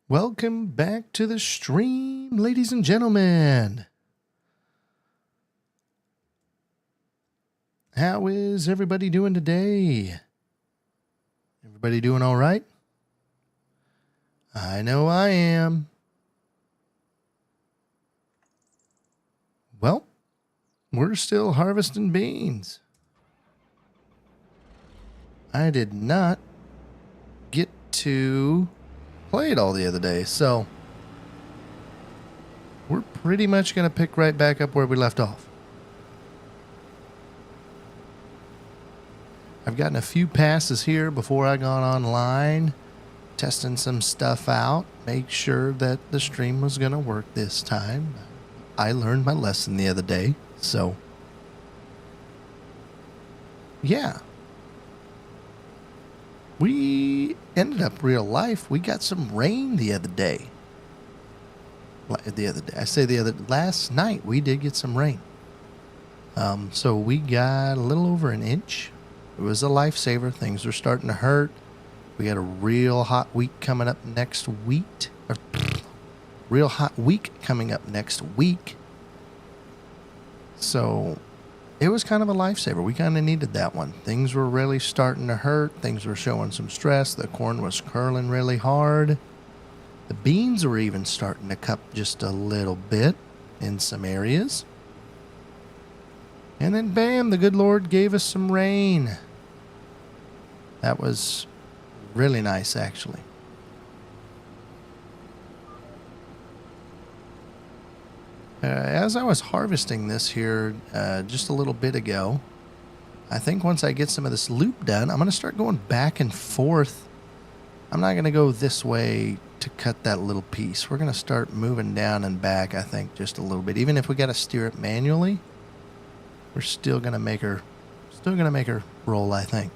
Welcome back to the stream, ladies and gentlemen. How is everybody doing today? Everybody doing all right? I know I am. Well, we're still harvesting beans. I did not get to play it all the other day, so we're pretty much going to pick right back up where we left off. I've gotten a few passes here before I got online, testing some stuff out, make sure that the stream was going to work this time. I learned my lesson the other day, so yeah. We ended up real life. We got some rain the other day. Last night we did get some rain. So we got a little over an inch. It was a lifesaver. Things were starting to hurt. We got a real hot week coming up next week. Real hot week coming up next week. So it was kind of a lifesaver. We kind of needed that one. Things were really starting to hurt. Things were showing some stress. The corn was curling really hard. The beans were even starting to cup just a little bit in some areas. And then bam, the good Lord gave us some rain. That was really nice, actually. As I was harvesting this here just a little bit ago, I think once I get some of this loop done, I'm going to start going back and forth. I'm not going to go this way to cut that little piece. We're going to start moving down and back, I think, just a little bit. Even if we got to steer it manually, we're still going to make her roll, I think.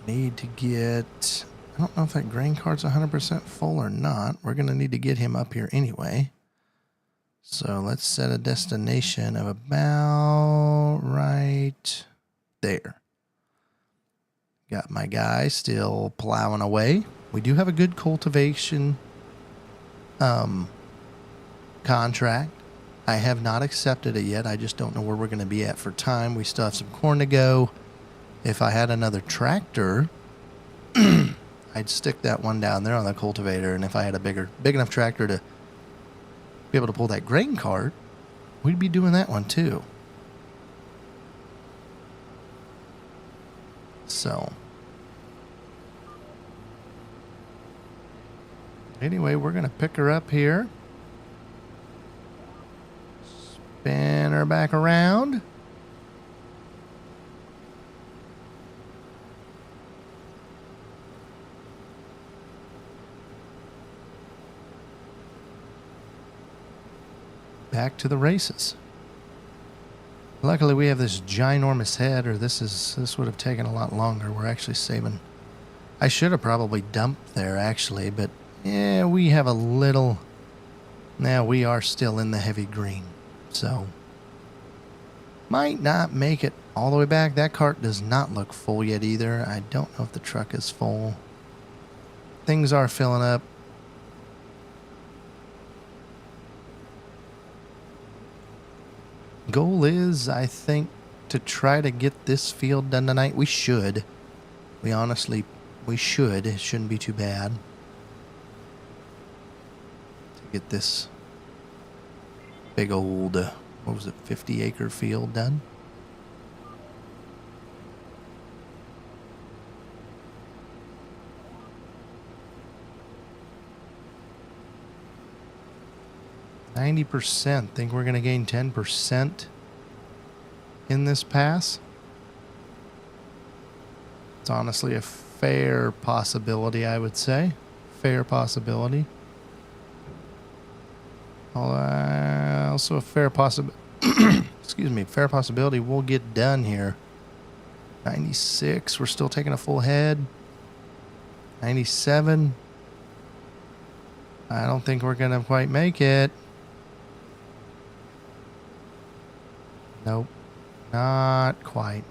Need to get... I don't know if that grain cart's 100% full or not. We're going to need to get him up here anyway. So let's set a destination of about right there. Got my guy still plowing away. We do have a good cultivation contract. I have not accepted it yet. I just don't know where we're going to be at for time. We still have some corn to go. If I had another tractor... I'd stick that one down there on the cultivator, and if I had a big enough tractor to be able to pull that grain cart, we'd be doing that one too. So, anyway, we're going to pick her up here. Spin her back around. Back to the races. Luckily we have this ginormous head, or this would have taken a lot longer. We're actually saving. I should have probably dumped there actually, but yeah, we have a little. Now we are still in the heavy green, so might not make it all the way back. That cart does not look full yet either. I don't know if the truck is full. Things are filling up. Goal is, I think, to try to get this field done tonight. We should. We should. It shouldn't be too bad to get this big old, 50-acre field done. %. Think we're going to gain 10% in this pass. It's honestly a fair possibility, I would say. Fair possibility. Also a fair possibility. Excuse me. Fair possibility we'll get done here. 96. We're still taking a full head. 97. I don't think we're going to quite make it. Nope, not quite.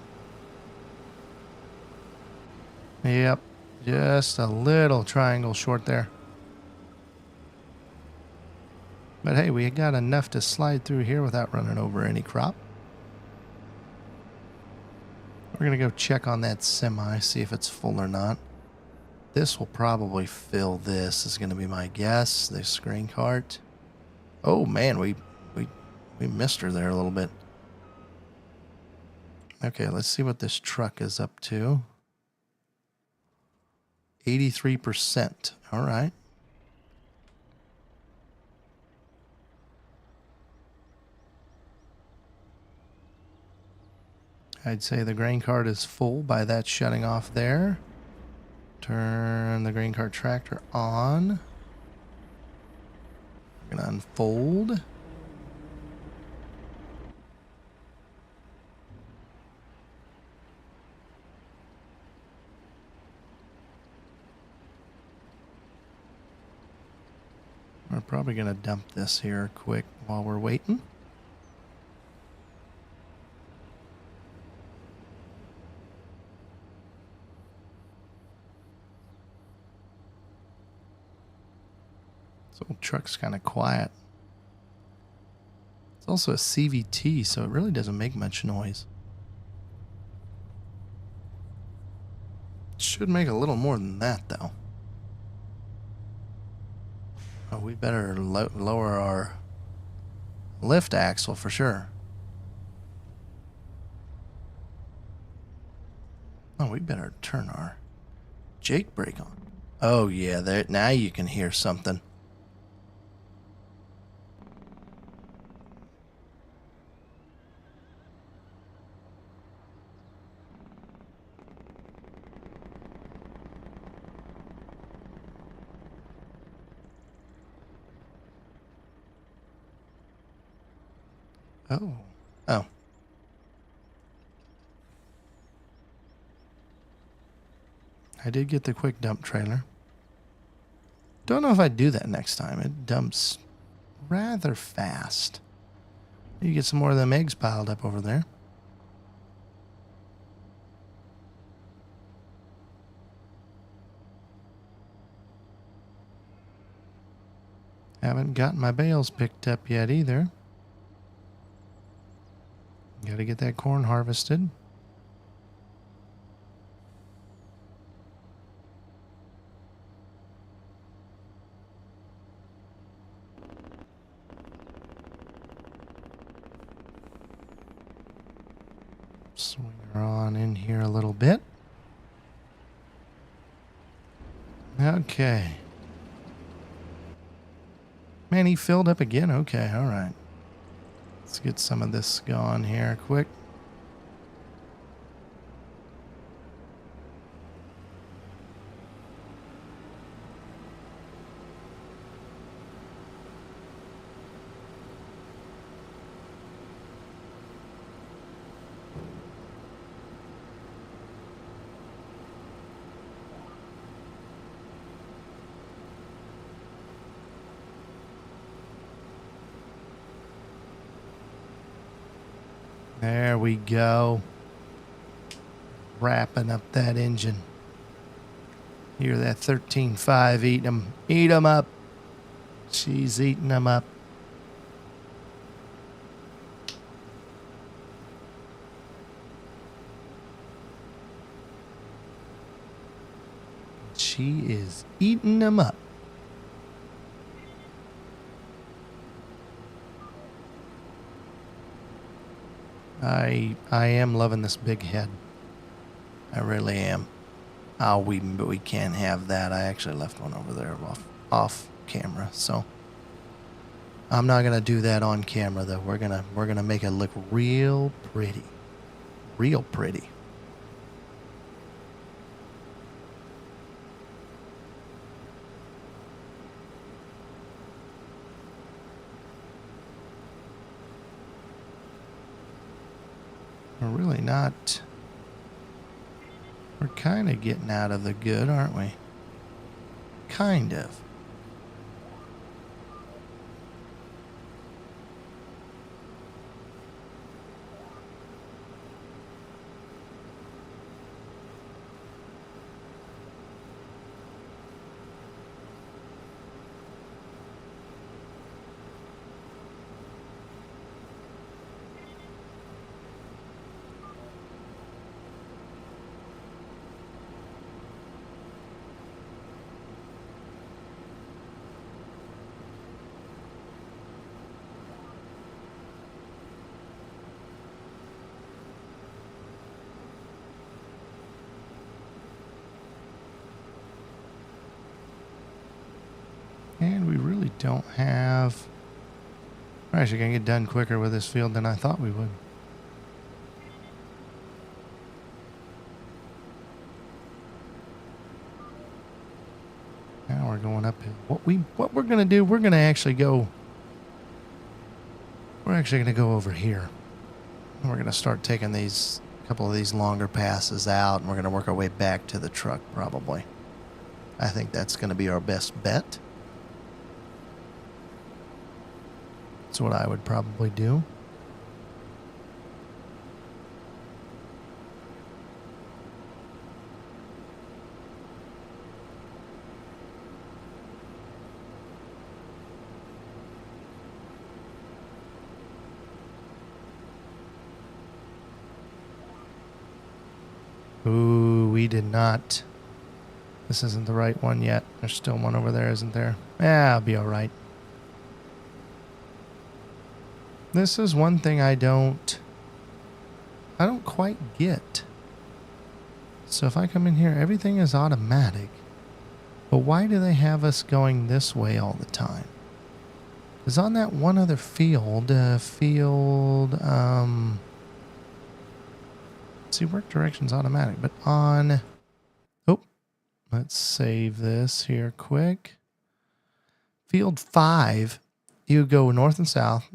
Yep, just a little triangle short there. But hey, we got enough to slide through here without running over any crop. We're going to go check on that semi, see if it's full or not. This will probably fill this, is going to be my guess. The screen cart. Oh man, we missed her there a little bit. Okay, let's see what this truck is up to. 83%. All right. I'd say the grain cart is full by that shutting off there. Turn the grain cart tractor on. We're going to unfold. We're probably going to dump this here quick while we're waiting. This old truck's kind of quiet. It's also a CVT, so it really doesn't make much noise. It should make a little more than that, though. Oh, we better lower our lift axle for sure. Oh, we better turn our Jake brake on. Oh, yeah, there, now you can hear something. Oh. Oh. I did get the quick dump trailer. Don't know if I'd do that next time. It dumps rather fast. You get some more of them eggs piled up over there. Haven't gotten my bales picked up yet either. Gotta get that corn harvested. Swing her on in here a little bit. Okay. Man, he filled up again? Okay, all right. Let's get some of this going here quick. There we go. Wrapping up that engine. Hear that 13.5 eating them. Eat them up. She's eating them up. She is eating them up. I am loving this big head. I really am. Oh, we can't have that. I actually left one over there off camera, so I'm not gonna do that on camera though. We're gonna make it look real pretty, real pretty. We're really not. We're kind of getting out of the good, aren't we? Kind of. And we really don't have... We're actually going to get done quicker with this field than I thought we would. Now we're going uphill. What we're going to do, we're going to actually go... We're actually going to go over here. And we're going to start taking these... A couple of these longer passes out, and we're going to work our way back to the truck, probably. I think that's going to be our best bet. That's what I would probably do. Ooh, we did not. This isn't the right one yet. There's still one over there, isn't there? Yeah, I'll be all right. This is one thing I don't quite get. So if I come in here, everything is automatic. But why do they have us going this way all the time? Because on that one other field, see, work direction's automatic, but on, oh, let's save this here quick. Field 5, you go north and south,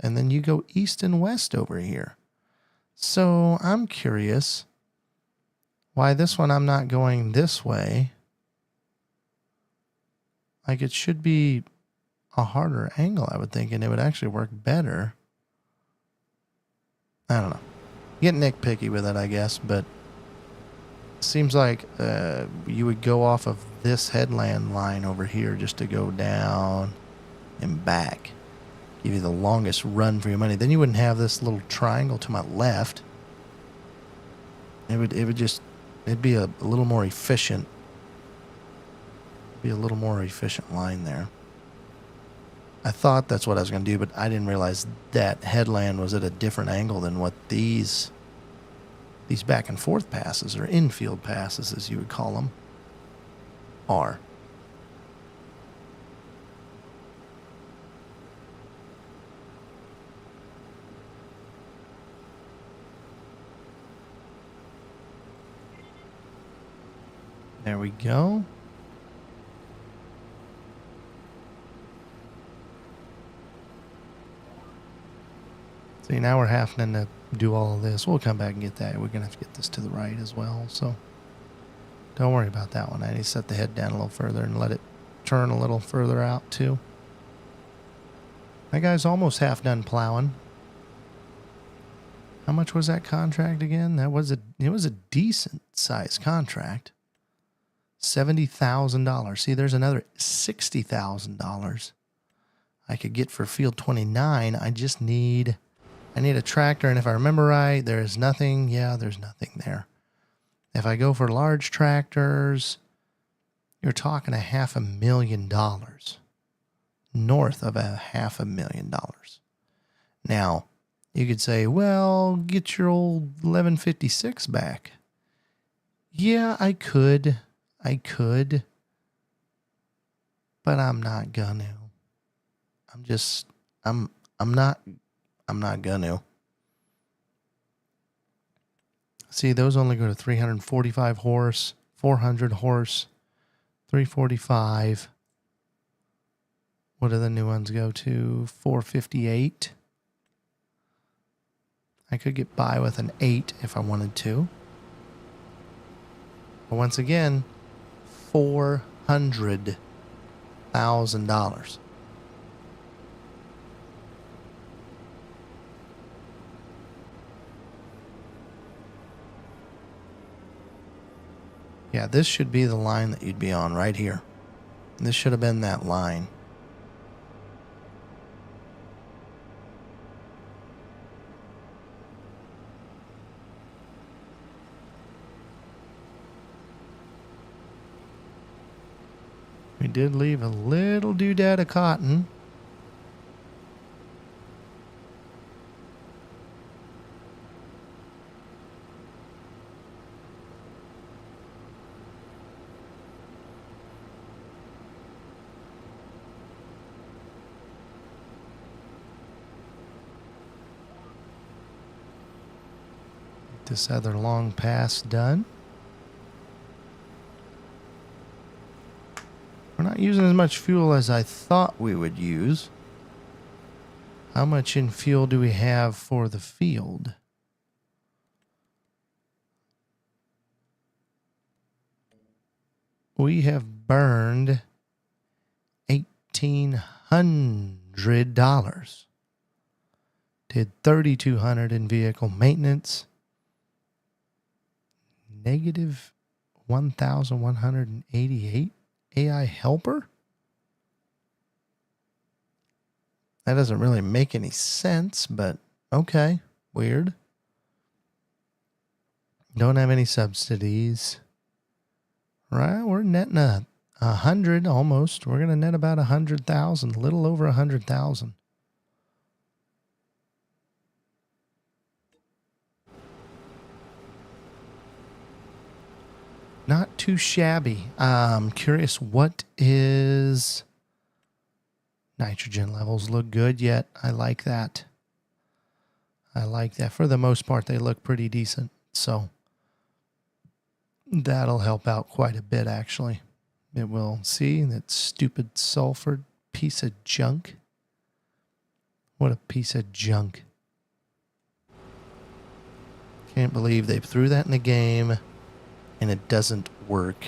and then you go east and west over here. So I'm curious why this one I'm not going this way. Like, it should be a harder angle, I would think, and it would actually work better. I don't know. Get nitpicky with it, I guess, but it seems like you would go off of this headland line over here just to go down and back. Give you the longest run for your money. Then you wouldn't have this little triangle to my left. It'd be a little more efficient. Be a little more efficient line there. I thought that's what I was going to do, but I didn't realize that headland was at a different angle than what these back and forth passes, or infield passes as you would call them, are. There we go. See, now we're having to do all of this. We'll come back and get that. We're going to have to get this to the right as well. So don't worry about that one. I need to set the head down a little further and let it turn a little further out too. That guy's almost half done plowing. How much was that contract again? It was a decent sized contract. $70,000. See, there's another $60,000 I could get for field 29. I need a tractor, and if I remember right, there is nothing. Yeah, there's nothing there. If I go for large tractors, you're talking $500,000. North of $500,000. Now, you could say, well, get your old 1156 back. Yeah, I could, but I'm not gonna. I'm not gonna. See, those only go to 345 horse, 400 horse, 345. What do the new ones go to? 458. I could get by with an 8 if I wanted to. But once again, $400,000. Yeah, this should be the line that you'd be on right here. This should have been that line. We did leave a little doodad of cotton. this other long pass done. We're not using as much fuel as I thought we would use. How much in fuel do we have for the field? We have burned $1,800. Did $3,200 in vehicle maintenance. Negative 1,188 AI helper? That doesn't really make any sense, but okay. Weird. Don't have any subsidies. Right, we're netting 100 almost. We're going to net about 100,000, a little over 100,000. Not too shabby. Curious, what is nitrogen levels? Look good yet. I like that. I like that. For the most part, they look pretty decent. So that'll help out quite a bit, actually. It will. See that stupid sulfur piece of junk? What a piece of junk. Can't believe they threw that in the game and it doesn't work.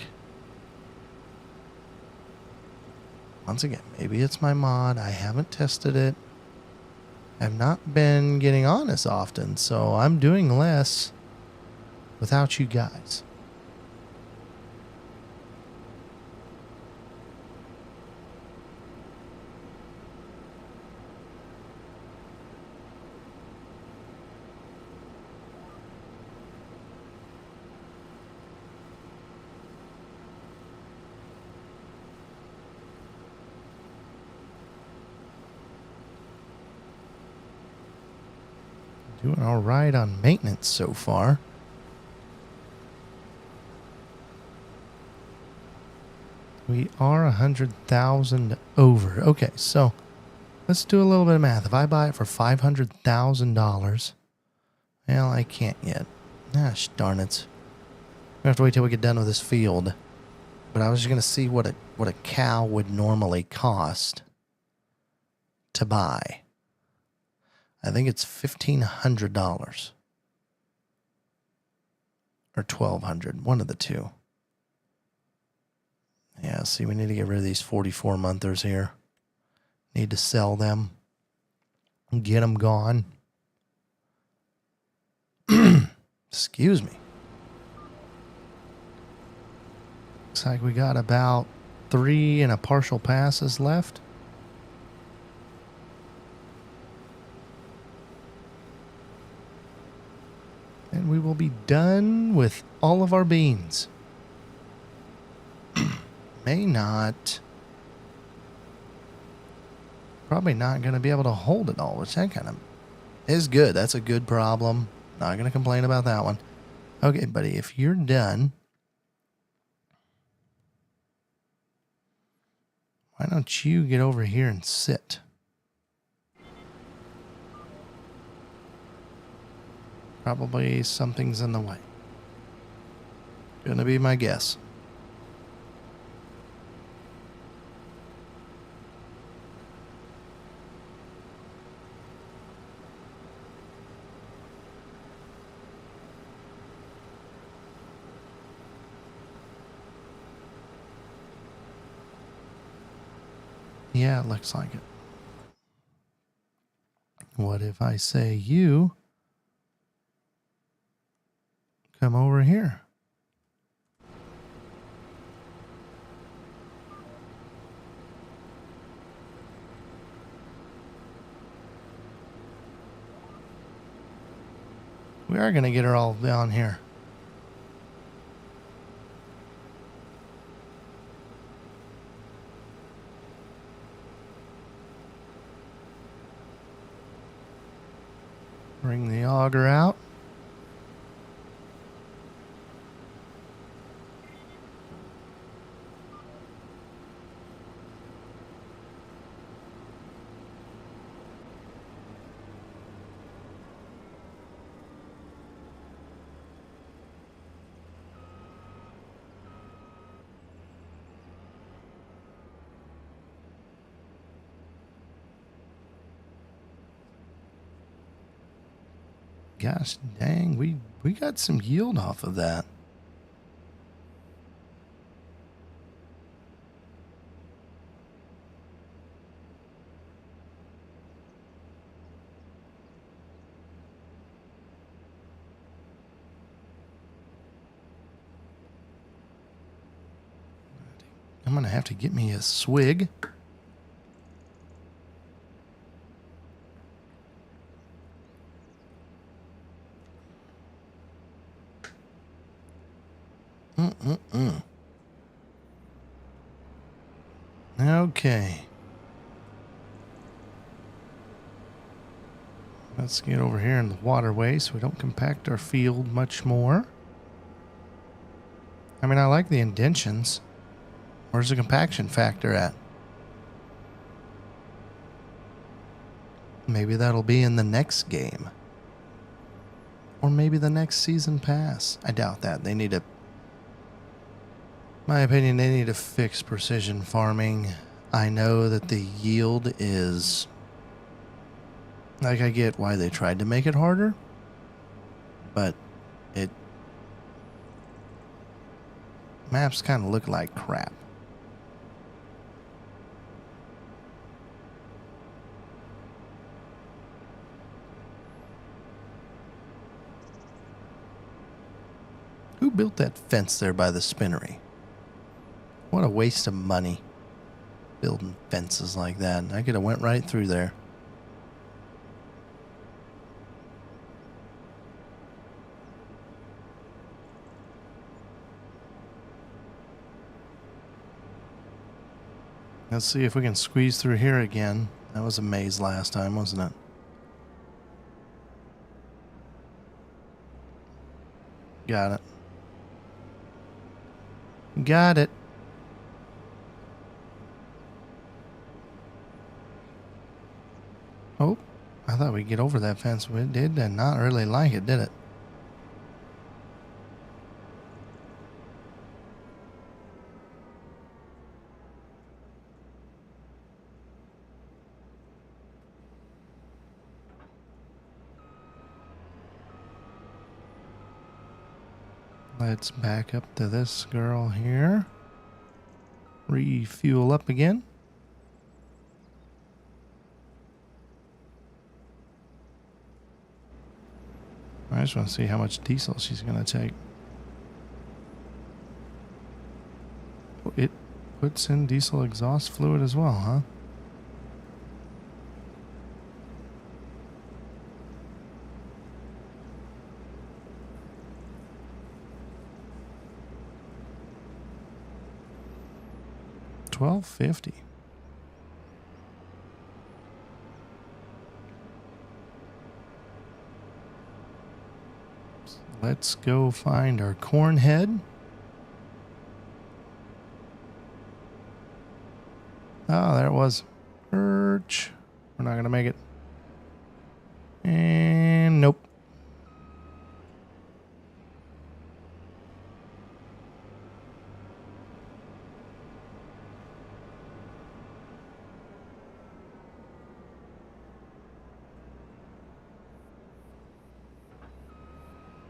Once again, maybe it's my mod. I haven't tested it. I've not been getting on as often, so I'm doing less without you guys. Doing all right on maintenance so far. We are 100,000 over. Okay, so let's do a little bit of math. If I buy it for $500,000, well, I can't yet. Gosh darn it. We have to wait till we get done with this field. But I was just gonna see what a cow would normally cost to buy. I think it's $1,500 or $1,200, one of the two. Yeah, see, we need to get rid of these 44-monthers here. Need to sell them. Get them gone. Excuse me. Looks like we got about 3 and a partial passes left. And we will be done with all of our beans. May not. Probably not going to be able to hold it all, which that kind of is good. That's a good problem. Not going to complain about that one. Okay, buddy, if you're done, why don't you get over here and sit? Probably something's in the way. Gonna be my guess. Yeah, it looks like it. What if I say you come over here? We are going to get her all down here. Bring the auger out. gosh dang, we got some yield off of that. I'm going to have to get me a swig. Okay. Let's get over here in the waterway so we don't compact our field much more. I mean, I like the indentions. Where's the compaction factor at? Maybe that'll be in the next game. Or maybe the next season pass. I doubt that. They need to... My opinion, they need to fix precision farming. I know that the yield is... Like, I get why they tried to make it harder. But it... Maps kind of look like crap. Who built that fence there by the spinnery? What a waste of money. Building fences like that. I could have went right through there. Let's see if we can squeeze through here again. That was a maze last time, wasn't it? Got it. Got it. Oh, I thought we'd get over that fence. We did not really like it, did it? Let's back up to this girl here. Refuel up again. I just want to see how much diesel she's going to take. Oh, it puts in diesel exhaust fluid as well, huh? $12.50. Let's go find our corn head. Oh, there it was. Perch. We're not going to make it. And nope.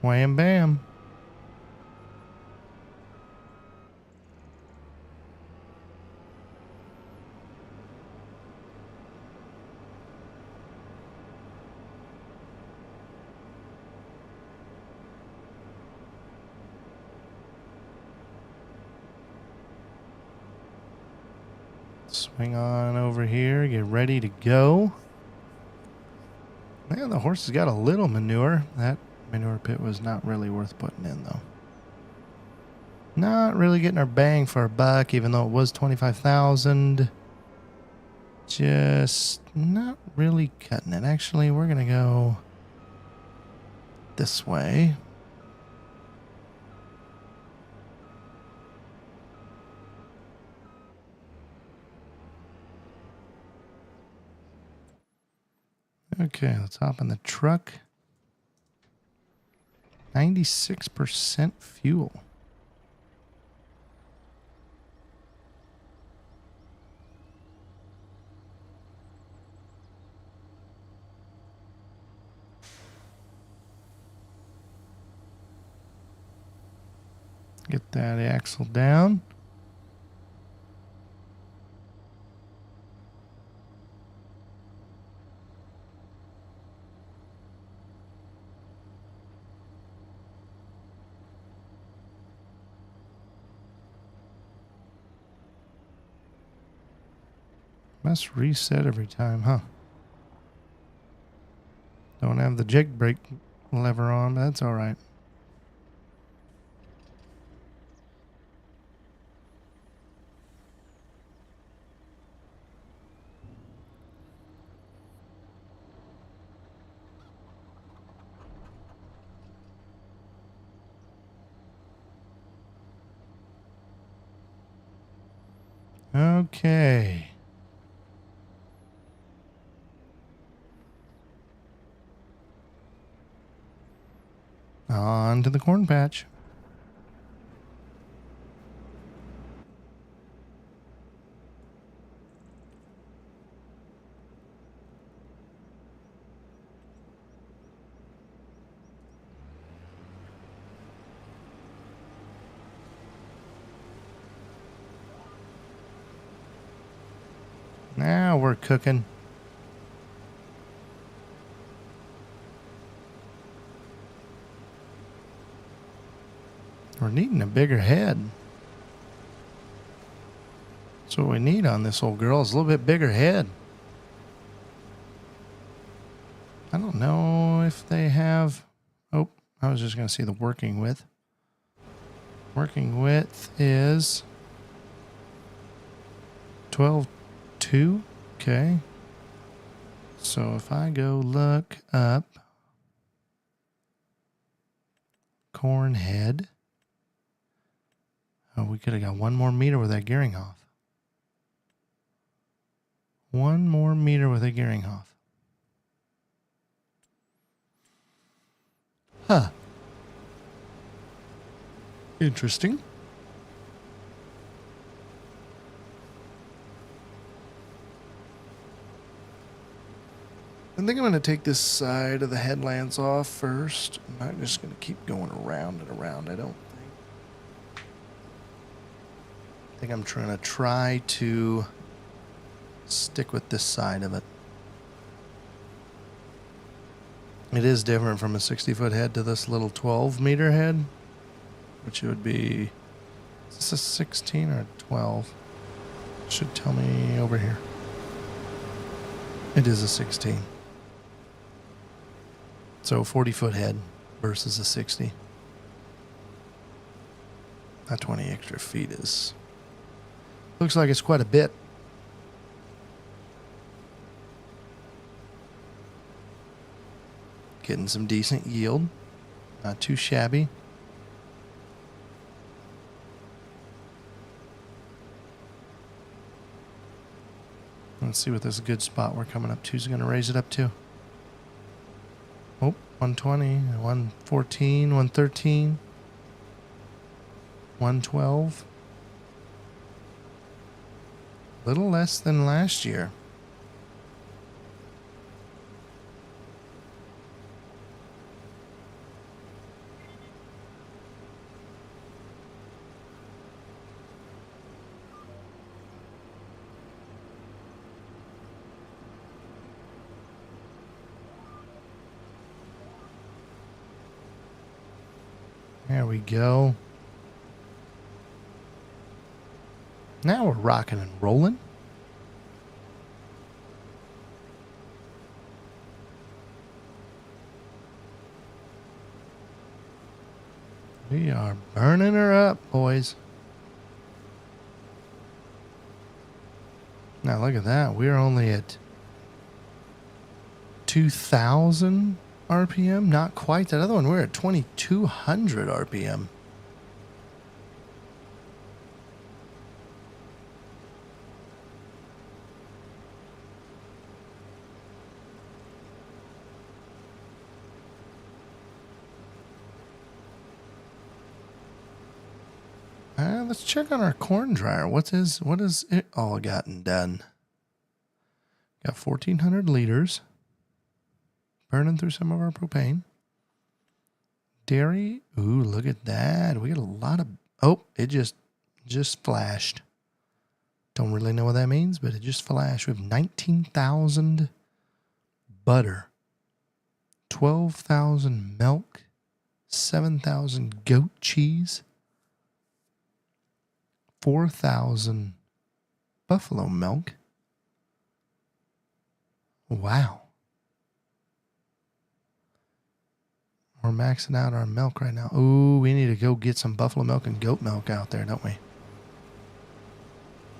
Wham bam. Swing on over here. Get ready to go. Man, the horse has got a little manure. That manure pit was not really worth putting in, though. Not really getting our bang for our buck, even though it was 25,000. Just not really cutting it. Actually, we're going to go this way. Okay, let's hop in the truck. 96% fuel. Get that axle down. Must reset every time, huh? Don't have the jig brake lever on, but that's all right. Okay. On to the corn patch. Now we're cooking. We're needing a bigger head. That's what we need on this old girl, is a little bit bigger head. I don't know if they have... Oh, I was just going to see the working width. Working width is 12.2. Okay. So if I go look up corn head... Oh, we could have got 1 more meter with that gearing off. 1 more meter with a gearing off. Huh. Interesting. I think I'm going to take this side of the headlamps off first. I'm not just going to keep going around and around, I don't think. I think I'm try to stick with this side of it. It is different from a 60-foot head to this little 12-meter head, which would be, is this a 16 or a 12? It should tell me over here. It is a 16. So 40-foot head versus a 60. That 20 extra feet is, looks like it's quite a bit. Getting some decent yield. Not too shabby. Let's see what this good spot we're coming up to is going to raise it up to. Oh, 120, 114, 113, 112. Little less than last year. There we go. Now we're rocking and rolling. We are burning her up, boys. Now look at that. We're only at 2,000 RPM. Not quite that other one. We're at 2,200 RPM. Let's check on our corn dryer. What is it all gotten done? Got 1,400 liters. Burning through some of our propane. Dairy. Ooh, look at that. We got a lot of Oh, it just flashed. Don't really know what that means, but it just flashed. We have 19,000 butter, 12,000 milk, 7,000 goat cheese, 4,000 buffalo milk. Wow. We're maxing out our milk right now. Ooh, we need to go get some buffalo milk and goat milk out there, don't we?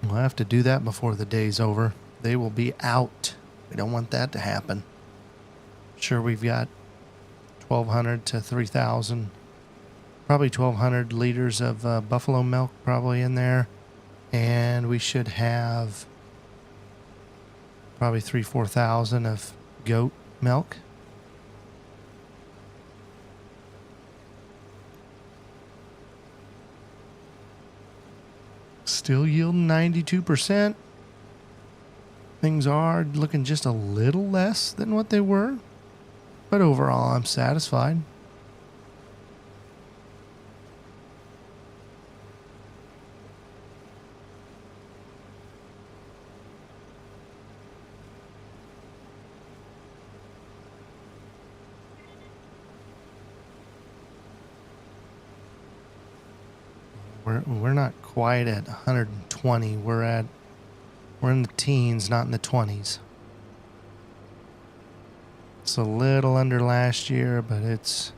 We'll have to do that before the day's over. They will be out. We don't want that to happen. Sure, we've got 1,200 to 3,000, probably 1,200 liters of buffalo milk probably in there. And we should have probably 4,000 of goat milk. Still yielding 92%. Things are looking just a little less than what they were. But overall, I'm satisfied. We're not quite at 120. We're in the teens, not in the 20s. It's a little under last year, but it's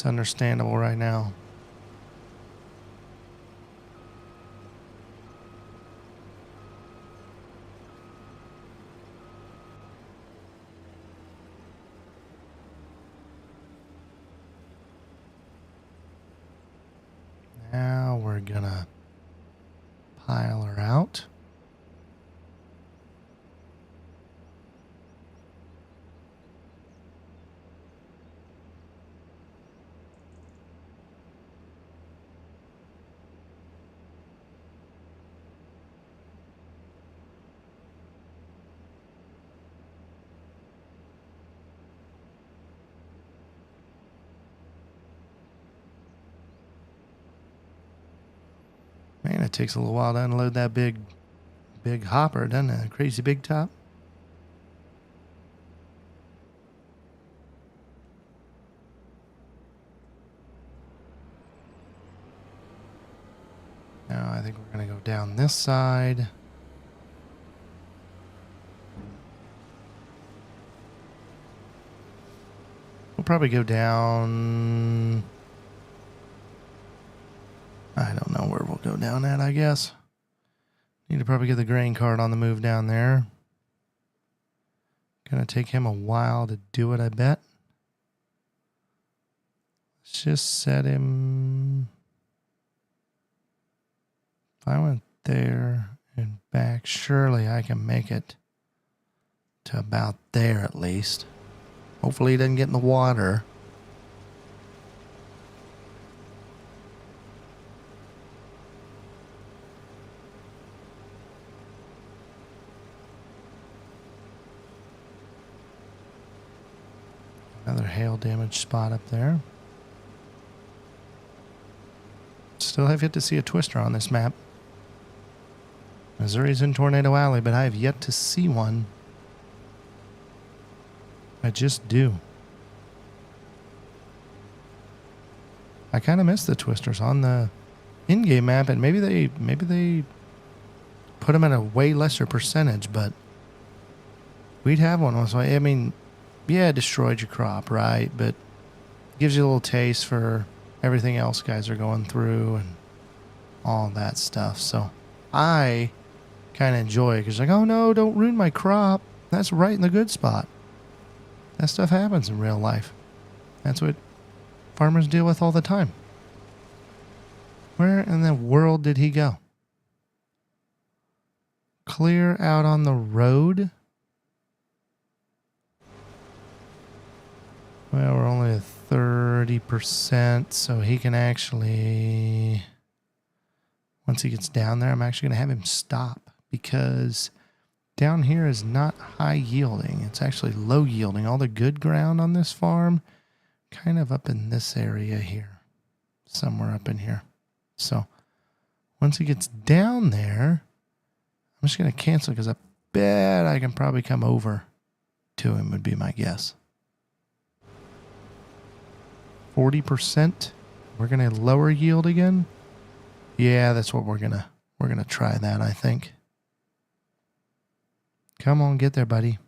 understandable right now. Now we're gonna pile her out. Man, it takes a little while to unload that big hopper, doesn't it? A crazy big top. Now I think we're going to go down this side. We'll probably go down... I don't know where we'll go down at, I guess. Need to probably get the grain cart on the move down there. Gonna take him a while to do it, I bet. Let's just set him... If I went there and back, surely I can make it to about there at least. Hopefully he doesn't get in the water. Another hail damage spot up there. Still have yet to see a twister on this map. Missouri's in Tornado Alley, but I have yet to see one. I just do. I kind of miss the twisters on the in-game map, and maybe they put them at a way lesser percentage, but we'd have one. So I mean, yeah, it destroyed your crop, right? But it gives you a little taste for everything else guys are going through and all that stuff. So I kind of enjoy it because like, oh no, don't ruin my crop. That's right in the good spot. That stuff happens in real life. That's what farmers deal with all the time. Where in the world did he go? Clear out on the road? Well, we're only at 30%, so he can actually... Once he gets down there, I'm actually going to have him stop because down here is not high yielding. It's actually low yielding. All the good ground on this farm, kind of up in this area here. Somewhere up in here. So once he gets down there, I'm just going to cancel because I bet I can probably come over to him would be my guess. 40%. We're going to lower yield again. Yeah, that's what we're going to try that, I think. Come on, get there, buddy.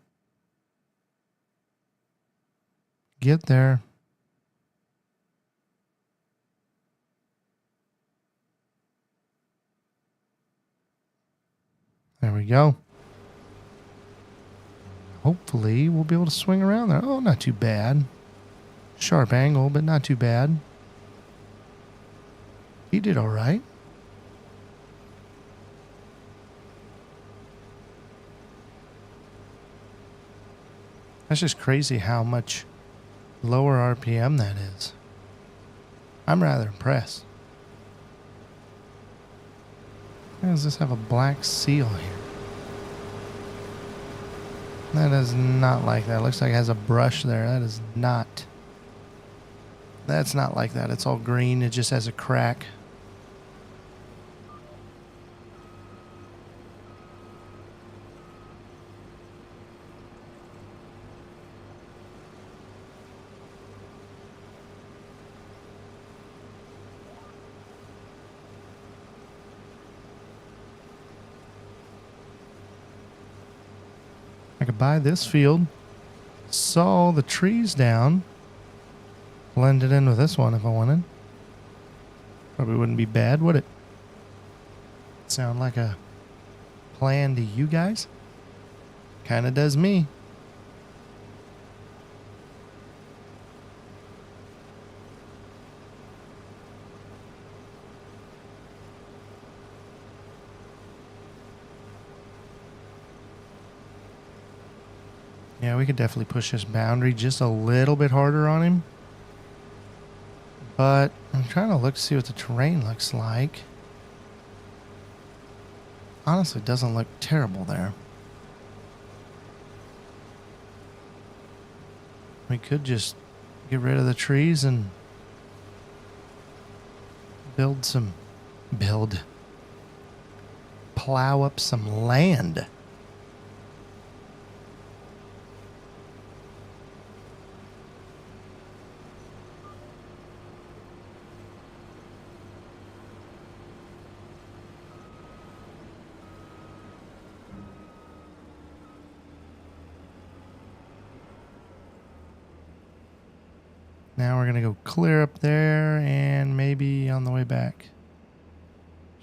Get there. There we go. Hopefully, we'll be able to swing around there. Oh, not too bad. Sharp angle, but not too bad. He did all right. That's just crazy how much lower RPM that is. I'm rather impressed. Why does this have a black seal here? That is not like that. It looks like it has a brush there. That is not. That's not like that. It's all green. It just has a crack. I could buy this field, saw the trees down, blend it in with this one if I wanted. Probably wouldn't be bad, would it? Sound like a plan to you guys? Kind of does me. Yeah, we could definitely push this boundary just a little bit harder on him. But I'm trying to look to see what the terrain looks like. Honestly, it doesn't look terrible there. We could just get rid of the trees and plow up some land. Now we're going to go clear up there and maybe on the way back.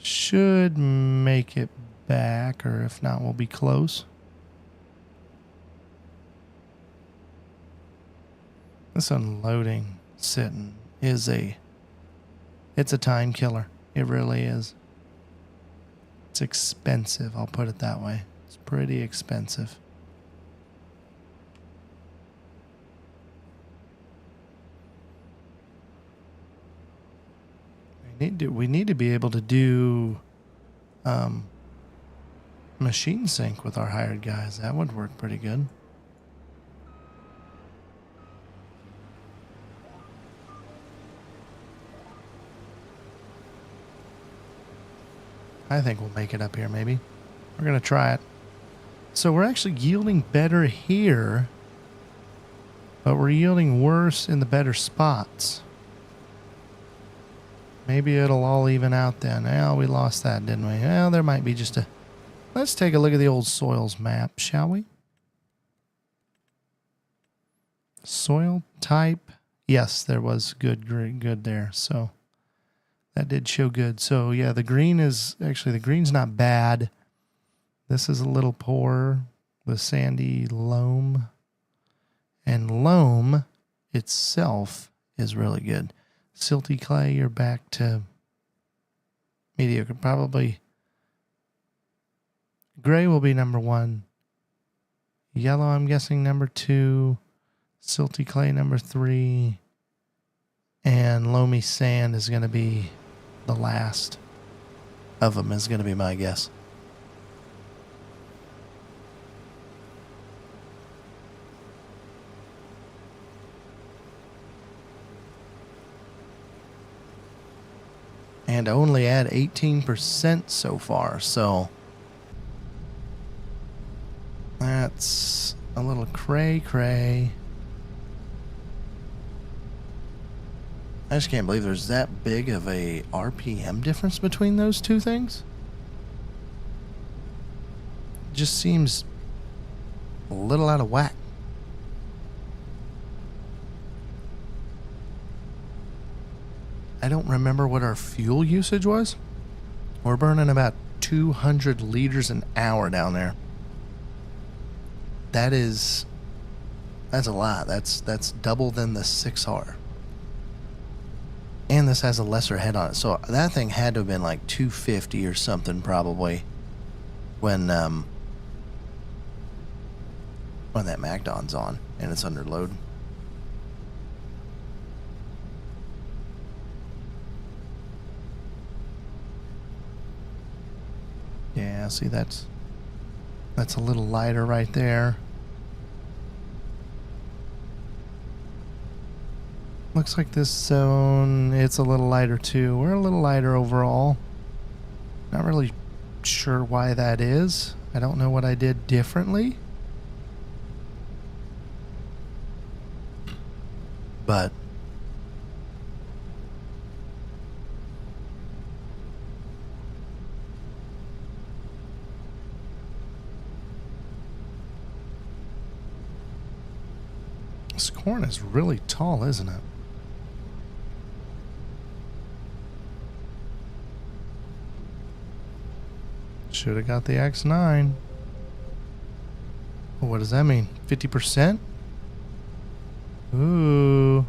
Should make it back, or if not, we'll be close. This unloading sitting is it's a time killer. It really is. It's expensive, I'll put it that way. It's pretty expensive. We need to be able to do machine sync with our hired guys. That would work pretty good. I think we'll make it up here maybe. We're going to try it. So we're actually yielding better here, but we're yielding worse in the better spots. Maybe it'll all even out then. Well, we lost that, didn't we? Well, there might be just a... Let's take a look at the old soils map, shall we? Soil type. Yes, there was good there. So that did show good. So yeah, the green is... Actually, the green's not bad. This is a little poor. The sandy loam. And loam itself is really good. Silty clay, you're back to mediocre. Probably gray will be number 1. Yellow, I'm guessing, number 2. Silty clay, number 3. And loamy sand is going to be the last of them, is going to be my guess. and only at 18% so far, so that's a little cray-cray. I just can't believe there's that big of a RPM difference between those two things. Just seems a little out of whack. I don't remember what our fuel usage was. We're burning about 200 liters an hour down there. That's a lot. That's double than the 6R. And this has a lesser head on it. So that thing had to have been like 250 or something probably when that MacDon's on and it's under load. Yeah, see that's a little lighter right there. Looks like this zone, it's a little lighter too. We're a little lighter overall. Not really sure why that is. I don't know what I did differently. But this corn is really tall, isn't it? Should have got the X9. Well, what does that mean? 50%? Ooh.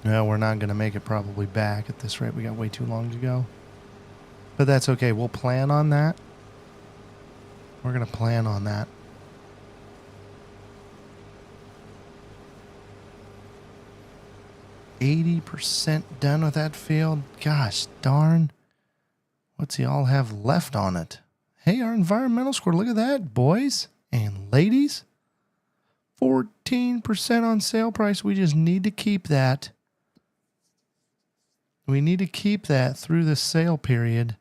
No, we're not going to make it probably back at this rate. We got way too long to go. But that's okay. We'll plan on that. We're going to plan on that. %done with that field. Gosh darn. What's he all have left on it? Hey, our environmental score. Look at that, boys and ladies. 14% on sale price. We just need to keep that. We need to keep that through the sale period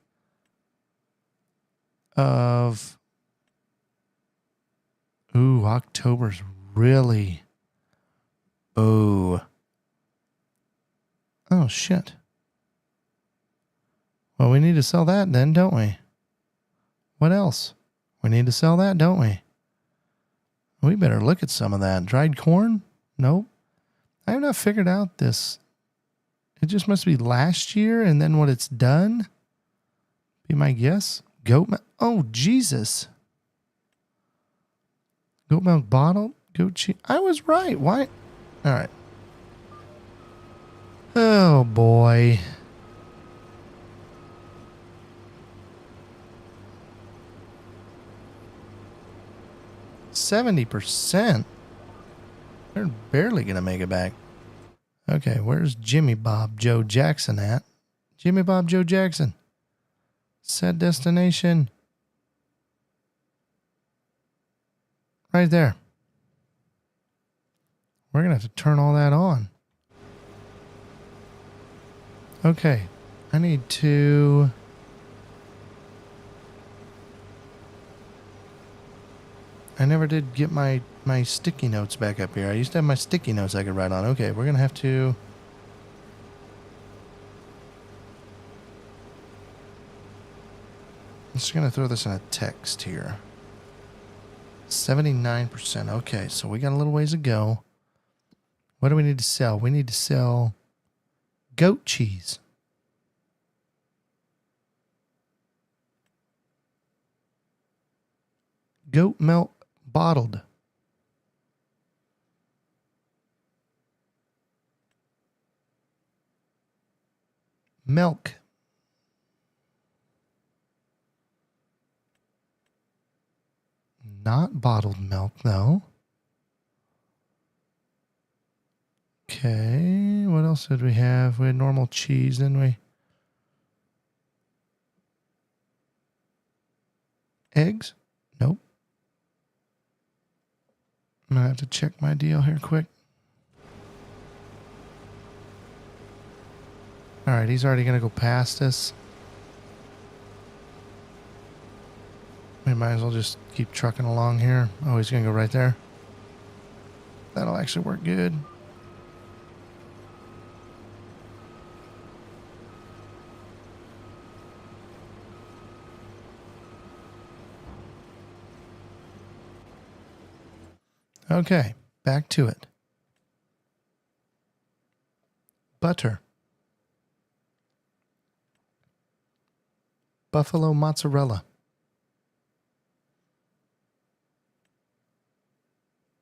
of... Ooh, October's really... Oh, shit. Well, we need to sell that then, don't we? What else? We need to sell that, don't we? We better look at some of that. Dried corn? Nope. I have not figured out this. It just must be last year and then what it's done. Be my guess. Goat milk. Oh, Jesus. Goat milk bottle. Goat cheese. I was right. Why? All right. Oh, boy. %. They're barely going to make it back. Okay, where's Jimmy Bob Joe Jackson at? Jimmy Bob Joe Jackson. Set destination. Right there. We're going to have to turn all that on. Okay, I need to... I never did get my sticky notes back up here. I used to have my sticky notes I could write on. Okay, we're going to have to... I'm just going to throw this in a text here. 79%. Okay, so we got a little ways to go. What do we need to sell? We need to sell goat cheese. Goat milk bottled. Milk. Not bottled milk, though. Okay, what else did we have? We had normal cheese, didn't we? Eggs? Nope. I'm going to have to check my deal here quick. All right, he's already going to go past us. We might as well just keep trucking along here. Oh, he's going to go right there. That'll actually work good. Okay, back to it. Butter. Buffalo mozzarella.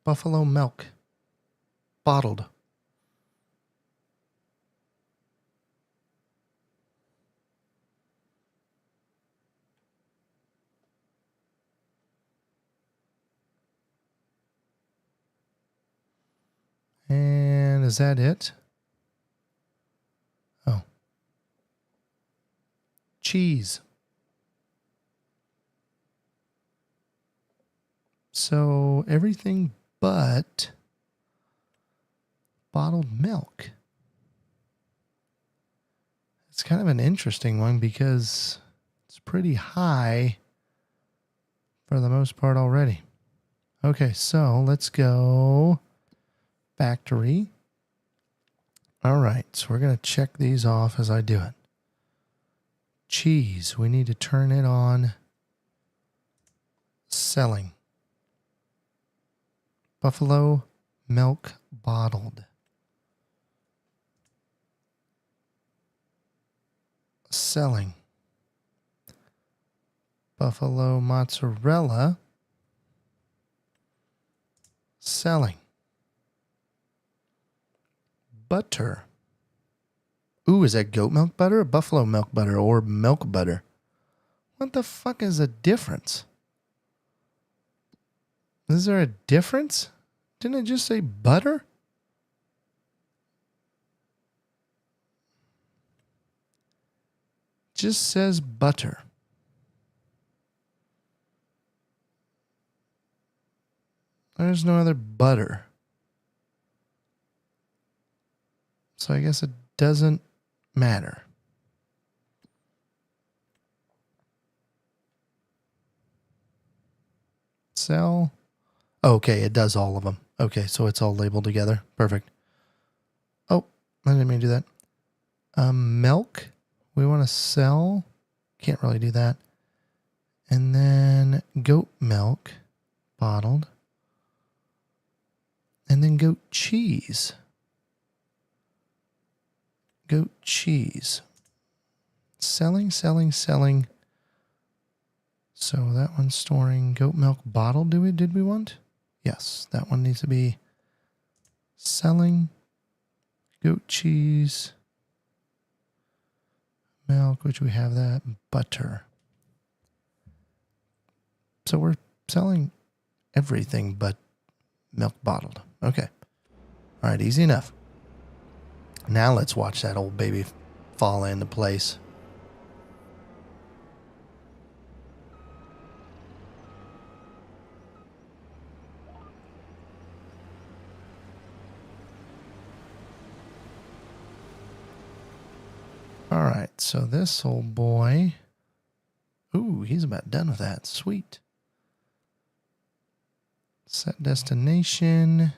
Buffalo milk. Bottled. And is that it? Oh. Cheese. So everything but bottled milk. It's kind of an interesting one because it's pretty high for the most part already. Okay, so let's go factory. All right, so we're going to check these off as I do it. Cheese, we need to turn it on. Selling. Buffalo milk bottled. Selling. Buffalo mozzarella. Selling. Butter. Ooh, is that goat milk butter or buffalo milk butter or milk butter? What the fuck is the difference? Is there a difference? Didn't it just say butter? Just says butter. There's no other butter. So I guess it doesn't matter. Sell. Okay, it does all of them. Okay, so it's all labeled together. Perfect. Oh, I didn't mean to do that. Milk. We want to sell. Can't really do that. And then goat milk. Bottled. And then goat cheese. Goat cheese. Selling, selling, selling. So that one's storing goat milk bottled. Did we want? Yes, that one needs to be selling goat cheese, milk, which we have that, butter. So we're selling everything but milk bottled. Okay. All right, easy enough. Now let's watch that old baby fall into place. All right, so this old boy, ooh, he's about done with that. Sweet. Set destination.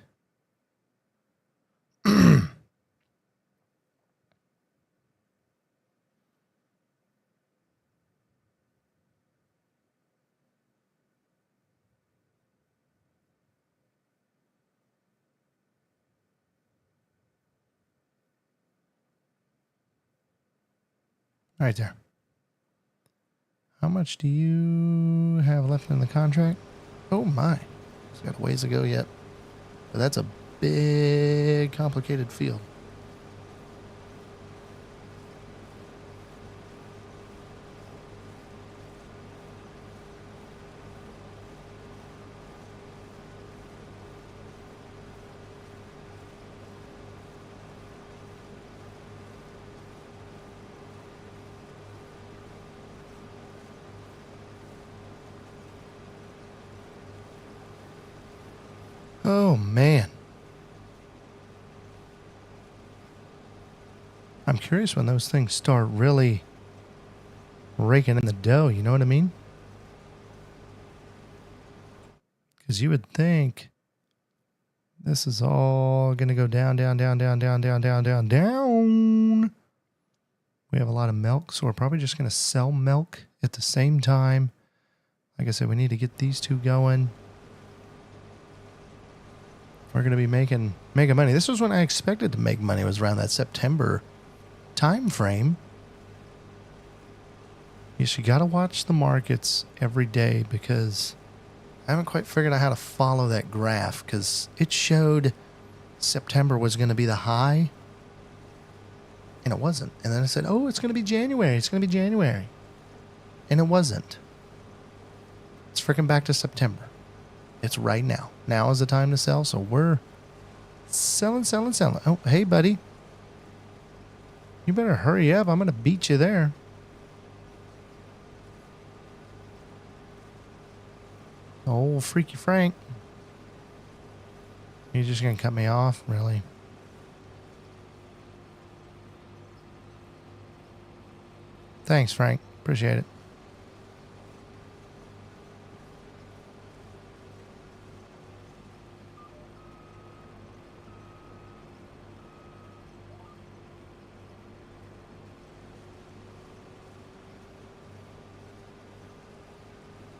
Right there. How much do you have left in the contract? Oh my. It's got a ways to go yet. But that's a big, complicated field. Oh, man. I'm curious when those things start really raking in the dough, you know what I mean? Because you would think this is all going to go down, down, down, down, down, down, down, down, down. We have a lot of milk, so we're probably just going to sell milk at the same time. Like I said, we need to get these two going. We're going to be making money. This was when I expected to make money. It was around that September time frame. Yes, you got to watch the markets every day because I haven't quite figured out how to follow that graph because it showed September was going to be the high and it wasn't. And then I said, oh, it's going to be January. It's going to be January. And it wasn't. It's freaking back to September. It's right now. Now is the time to sell. So we're selling. Oh, hey, buddy. You better hurry up. I'm going to beat you there. Oh, Freaky Frank. You're just going to cut me off? Really? Thanks, Frank. Appreciate it.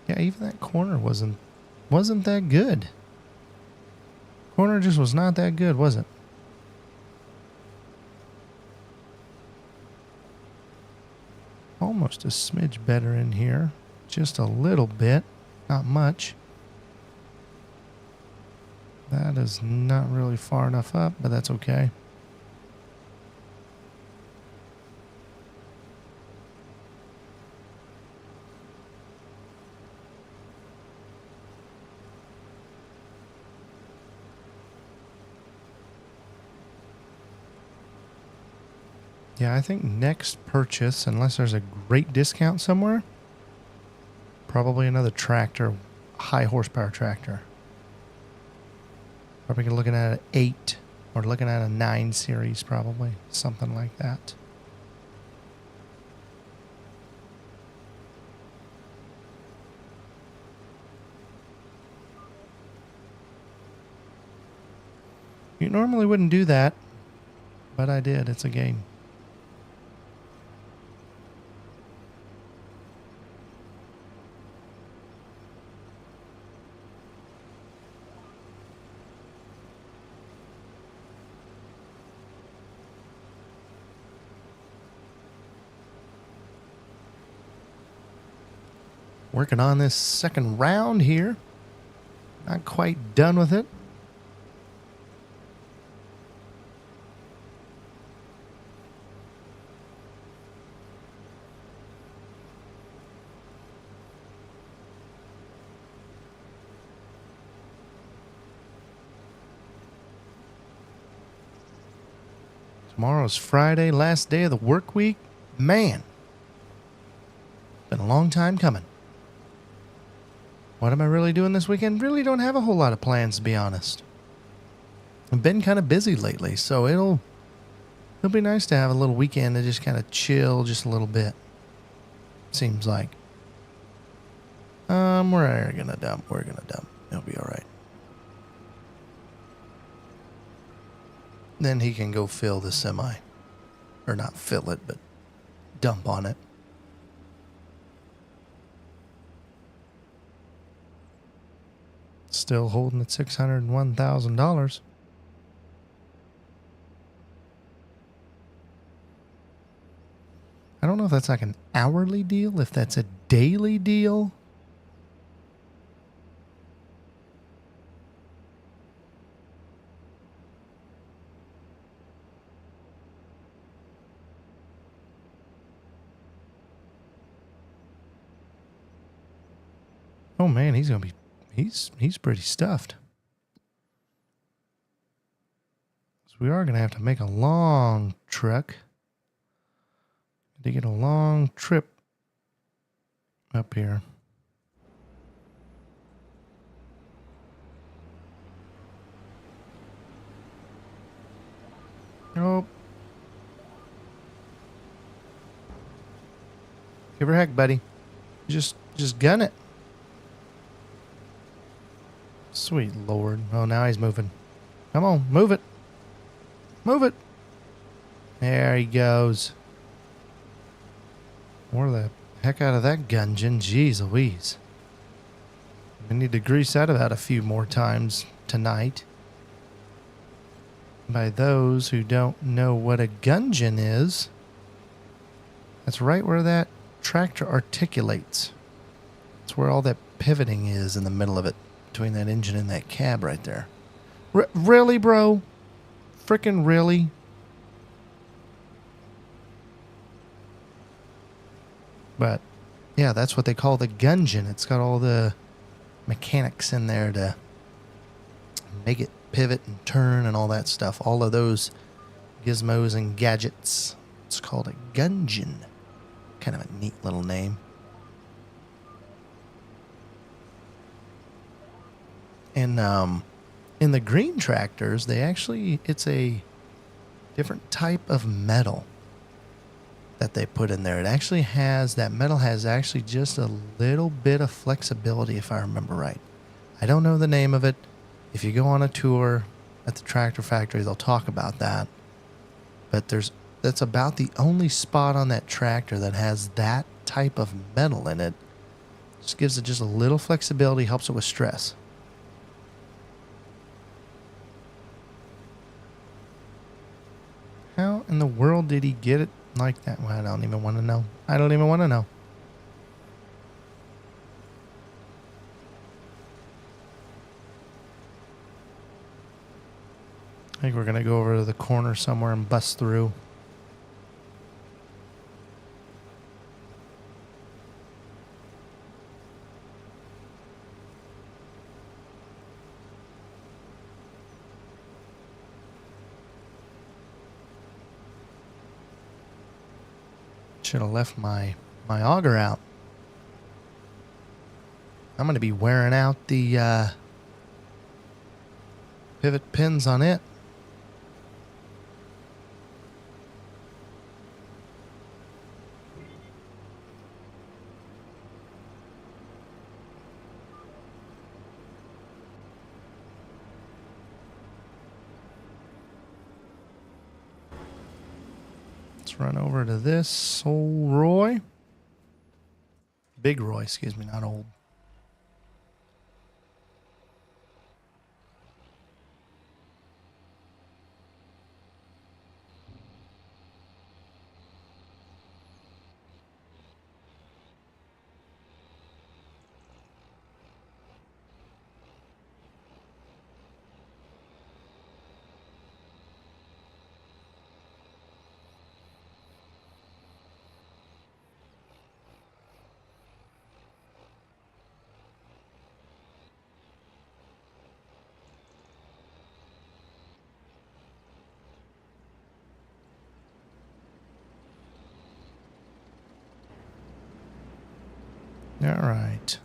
Yeah, even that corner wasn't that good. Corner just was not that good, was it? Almost a smidge better in here. Just a little bit. Not much. That is not really far enough up, but that's okay. Yeah, I think next purchase, unless there's a great discount somewhere, probably another tractor, high horsepower tractor. Probably looking at an 8 or looking at a 9 series, probably something like that. You normally wouldn't do that, but I did. It's a game. Working on this second round here. Not quite done with it. Tomorrow's Friday, last day of the work week. Man, been a long time coming. What am I really doing this weekend? Really don't have a whole lot of plans, to be honest. I've been kind of busy lately, so it'll be nice to have a little weekend to just kind of chill just a little bit. Seems like. We're gonna dump. It'll be all right. Then he can go fill the semi. Or not fill it, but dump on it. Still holding at $601,000. I don't know if that's like an hourly deal, if that's a daily deal. Oh man, he's pretty stuffed. So we are gonna have to make a long trek to get a long trip up here. Give her heck, buddy. Just gun it. Sweet Lord. Oh, now he's moving. Come on, move it. Move it. There he goes. More the heck out of that gungin. Jeez Louise. We need to grease that about a few more times tonight. By those who don't know what a gungin is, that's right where that tractor articulates. It's where all that pivoting is in the middle of it, between that engine and that cab right there. Really, bro? Frickin' really? But, yeah, that's what they call the gungin. It's got all the mechanics in there to make it pivot and turn and all that stuff. All of those gizmos and gadgets. It's called a gungin. Kind of a neat little name. And in the green tractors, it's a different type of metal that they put in there. That metal has actually just a little bit of flexibility, if I remember right. I don't know the name of it. If you go on a tour at the tractor factory, they'll talk about that. But that's about the only spot on that tractor that has that type of metal in it. Just gives it just a little flexibility, helps it with stress. How in the world did he get it like that? Well, I don't even want to know. I don't even want to know. I think we're going to go over to the corner somewhere and bust through. Should have left my auger out. I'm going to be wearing out the pivot pins on it. Let's run over to this old Roy. Big Roy, excuse me, not old. All right.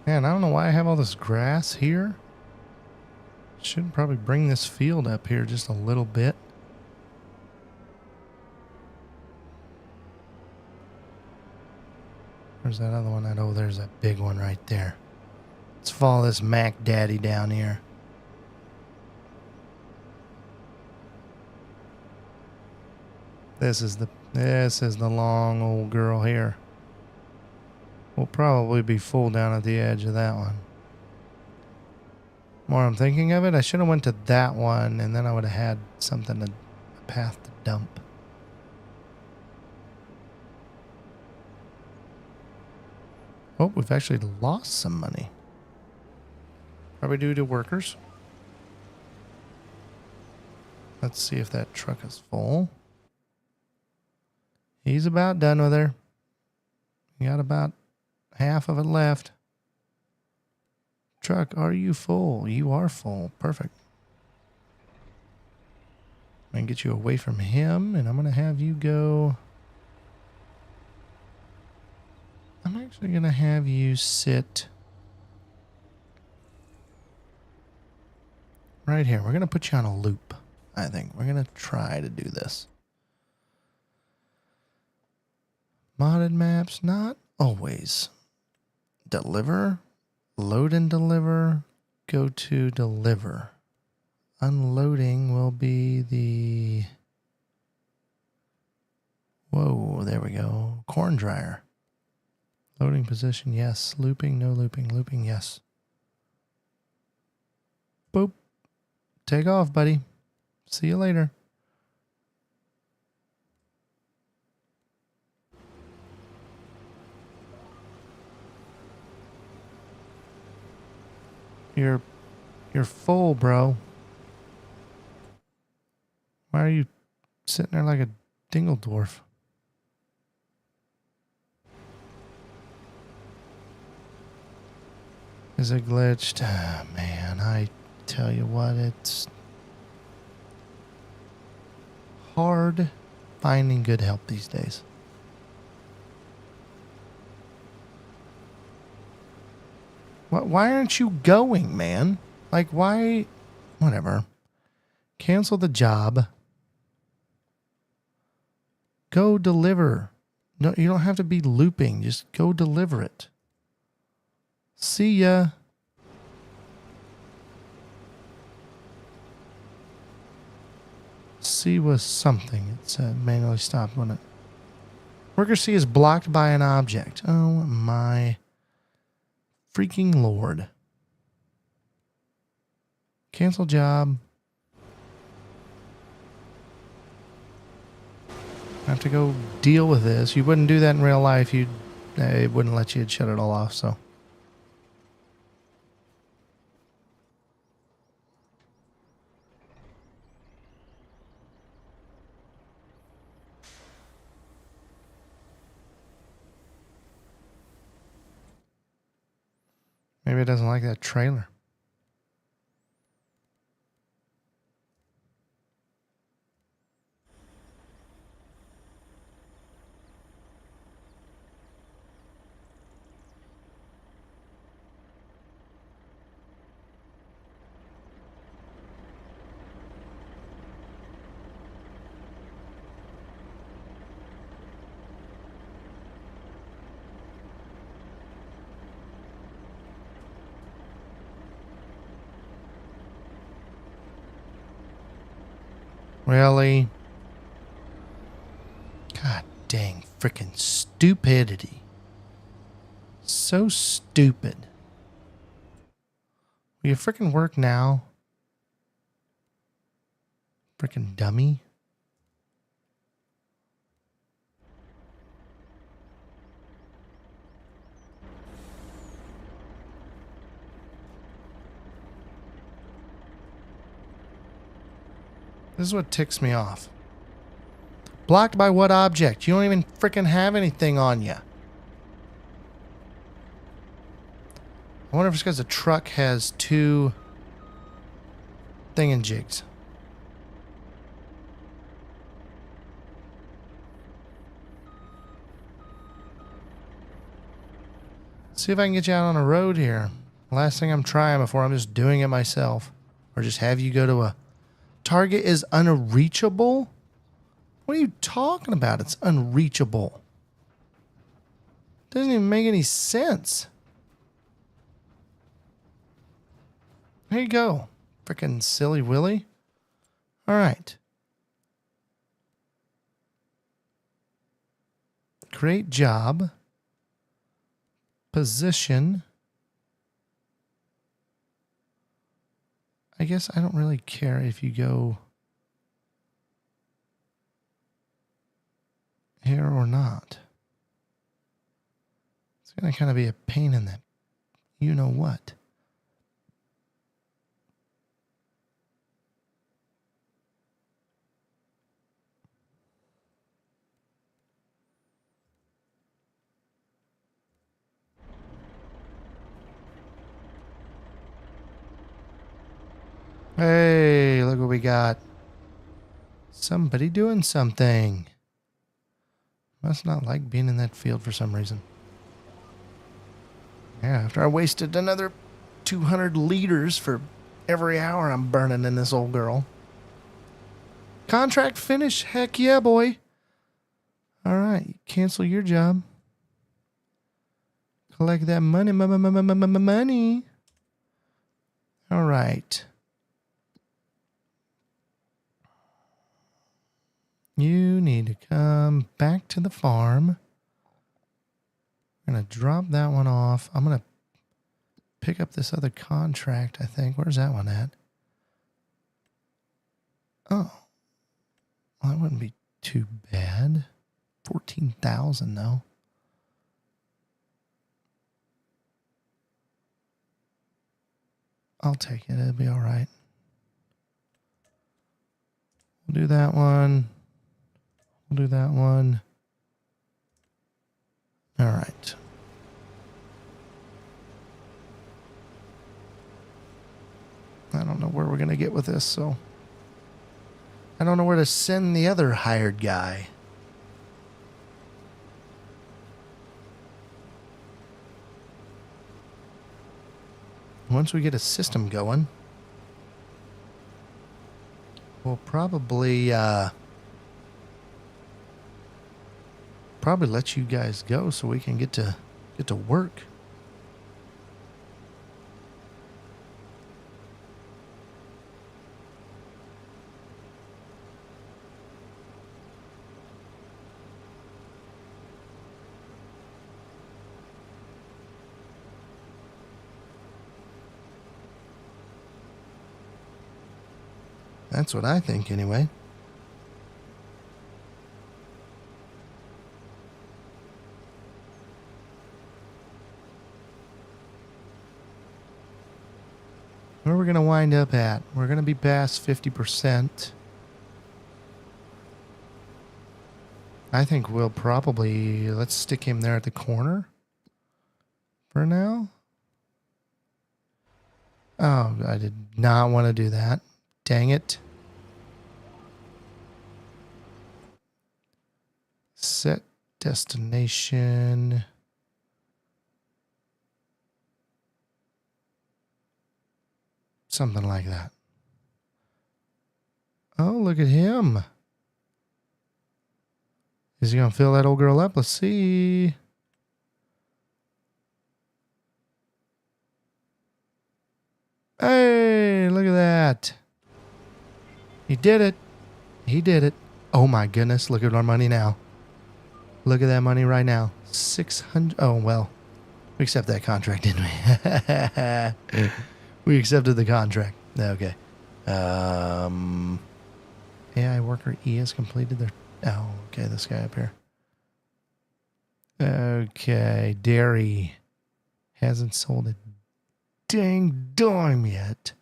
Man, I don't know why I have all this grass here. Should probably bring this field up here just a little bit. Where's that other one? Oh, there's that big one right there. Let's follow this Mac Daddy down here. This is the long old girl here. We'll probably be full down at the edge of that one. More I'm thinking of it, I should have went to that one and then I would have had something a path to dump. Oh, we've actually lost some money. Probably due to workers. Let's see if that truck is full. He's about done with her. We got about half of it left. Truck, are you full? You are full. Perfect. I'm going to get you away from him, and I'm going to have you go. I'm actually going to have you sit right here. We're going to put you on a loop. I think. We're going to try to do this. Modded maps, not always. Deliver, load and deliver, go to deliver. Unloading will be the... Whoa, there we go. Corn dryer. Loading position, yes. Looping, no looping. Looping, yes. Boop. Take off, buddy. See you later. You're full, bro. Why are you sitting there like a dingle dwarf? Is it glitched? Ah, man, I tell you what, it's hard finding good help these days. Why aren't you going, man? Like, why? Whatever. Cancel the job. Go deliver. No, you don't have to be looping. Just go deliver it. See ya. C was something. It said manually stopped, wasn't it? Worker C is blocked by an object. Oh my freaking lord. Cancel job. I have to go deal with this. You wouldn't do that in real life. It wouldn't let you shut it all off, so. Maybe it doesn't like that trailer. Really? God dang frickin' stupidity. So stupid. Will you frickin' work now? Frickin' dummy. This is what ticks me off. Blocked by what object? You don't even frickin' have anything on you. I wonder if it's because the truck has two thingamjigs. See if I can get you out on a road here. Last thing I'm trying before I'm just doing it myself. Or just have you go to a... Target is unreachable? What are you talking about? It's unreachable. Doesn't even make any sense. Here you go. Frickin' silly Willy. All right. Create job. Position. I guess I don't really care if you go here or not. It's going to kind of be a pain in the you know what. Hey, look what we got. Somebody doing something. Must not like being in that field for some reason. Yeah, after I wasted another 200 liters for every hour I'm burning in this old girl. Contract finish. Heck yeah, boy. All right. Cancel your job. Collect that money. Money. All right. You need to come back to the farm. I'm going to drop that one off. I'm going to pick up this other contract, I think. Where's that one at? Oh. Well, that wouldn't be too bad. 14,000 though. I'll take it. It'll be all right. We'll do that one. We'll do that one. All right. I don't know where we're going to get with this, so I don't know where to send the other hired guy. Once we get a system going, we'll probably let you guys go so we can get to work. That's what I think anyway. Where are we going to wind up at? We're going to be past 50%. I think we'll probably, let's stick him there at the corner for now. Oh, I did not want to do that. Dang it. Set destination. Something like that. Oh, look at him. Is he going to fill that old girl up? Let's see. Hey, look at that. He did it. He did it. Oh my goodness. Look at our money now. Look at that money right now. 600. Oh, well, we accept that contract, didn't we? We accepted the contract. Okay. AI worker E has completed their... Oh, okay. This guy up here. Okay. Dairy hasn't sold a dang dime yet.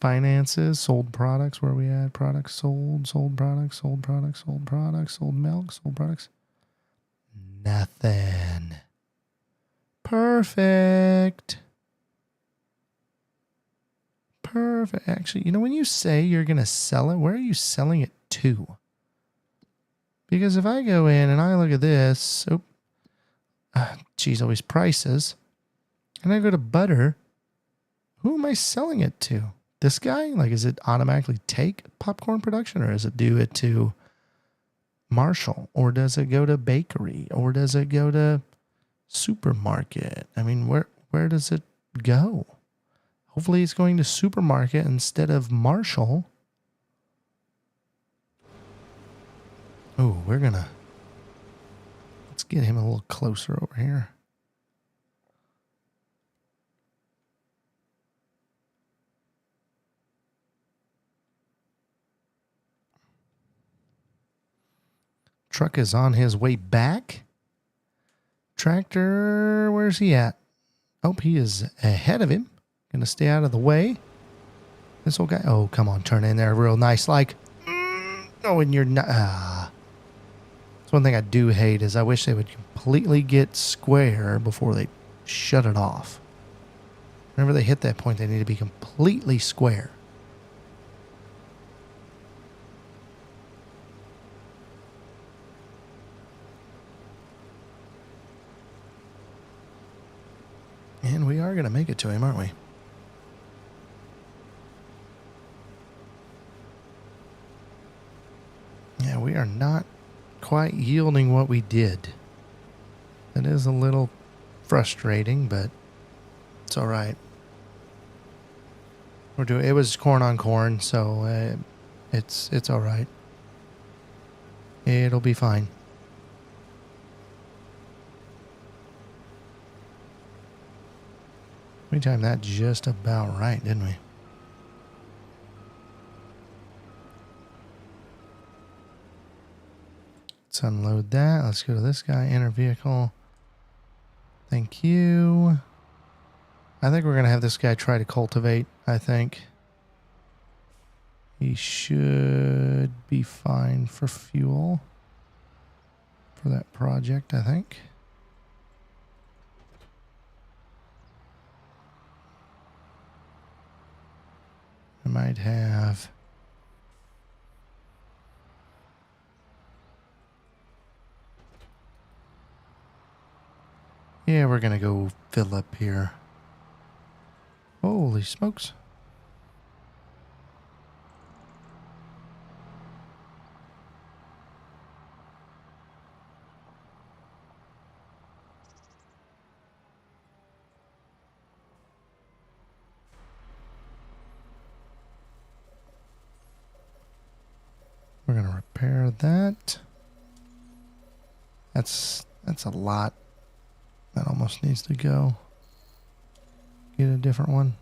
Finances, sold products. Where are we at? Products sold, sold products, sold products, sold products, sold milk, sold products. Nothing. Perfect. Perfect. Actually, you know, when you say you're going to sell it, where are you selling it to? Because if I go in and I look at this, geez, always prices, and I go to butter, who am I selling it to? This guy? Like, is it automatically take popcorn production, or does it do it to Marshall, or does it go to bakery, or does it go to supermarket? I mean, where does it go? Hopefully it's going to supermarket instead of Marshall. Oh, let's get him a little closer over here. Truck is on his way back. Tractor, where's he at? Oh, he is ahead of him. Gonna stay out of the way. This old guy. Oh, come on, turn in there real nice. Like, oh, and you're not. That's one thing I do hate is I wish they would completely get square before they shut it off. Whenever they hit that point, they need to be completely square. And we are going to make it to him, aren't we? are not quite yielding what we did. It is a little frustrating, but it's all right. It was corn on corn, so it's all right. It'll be fine. We timed that just about right, didn't we? Let's unload that. Let's go to this guy. Enter vehicle. Thank you. I think we're going to have this guy try to cultivate, I think. He should be fine for fuel for that project, I think. I might have... Yeah, we're going to go fill up here. Holy smokes. We're going to repair that. That's a lot. That almost needs to go. Get a different one.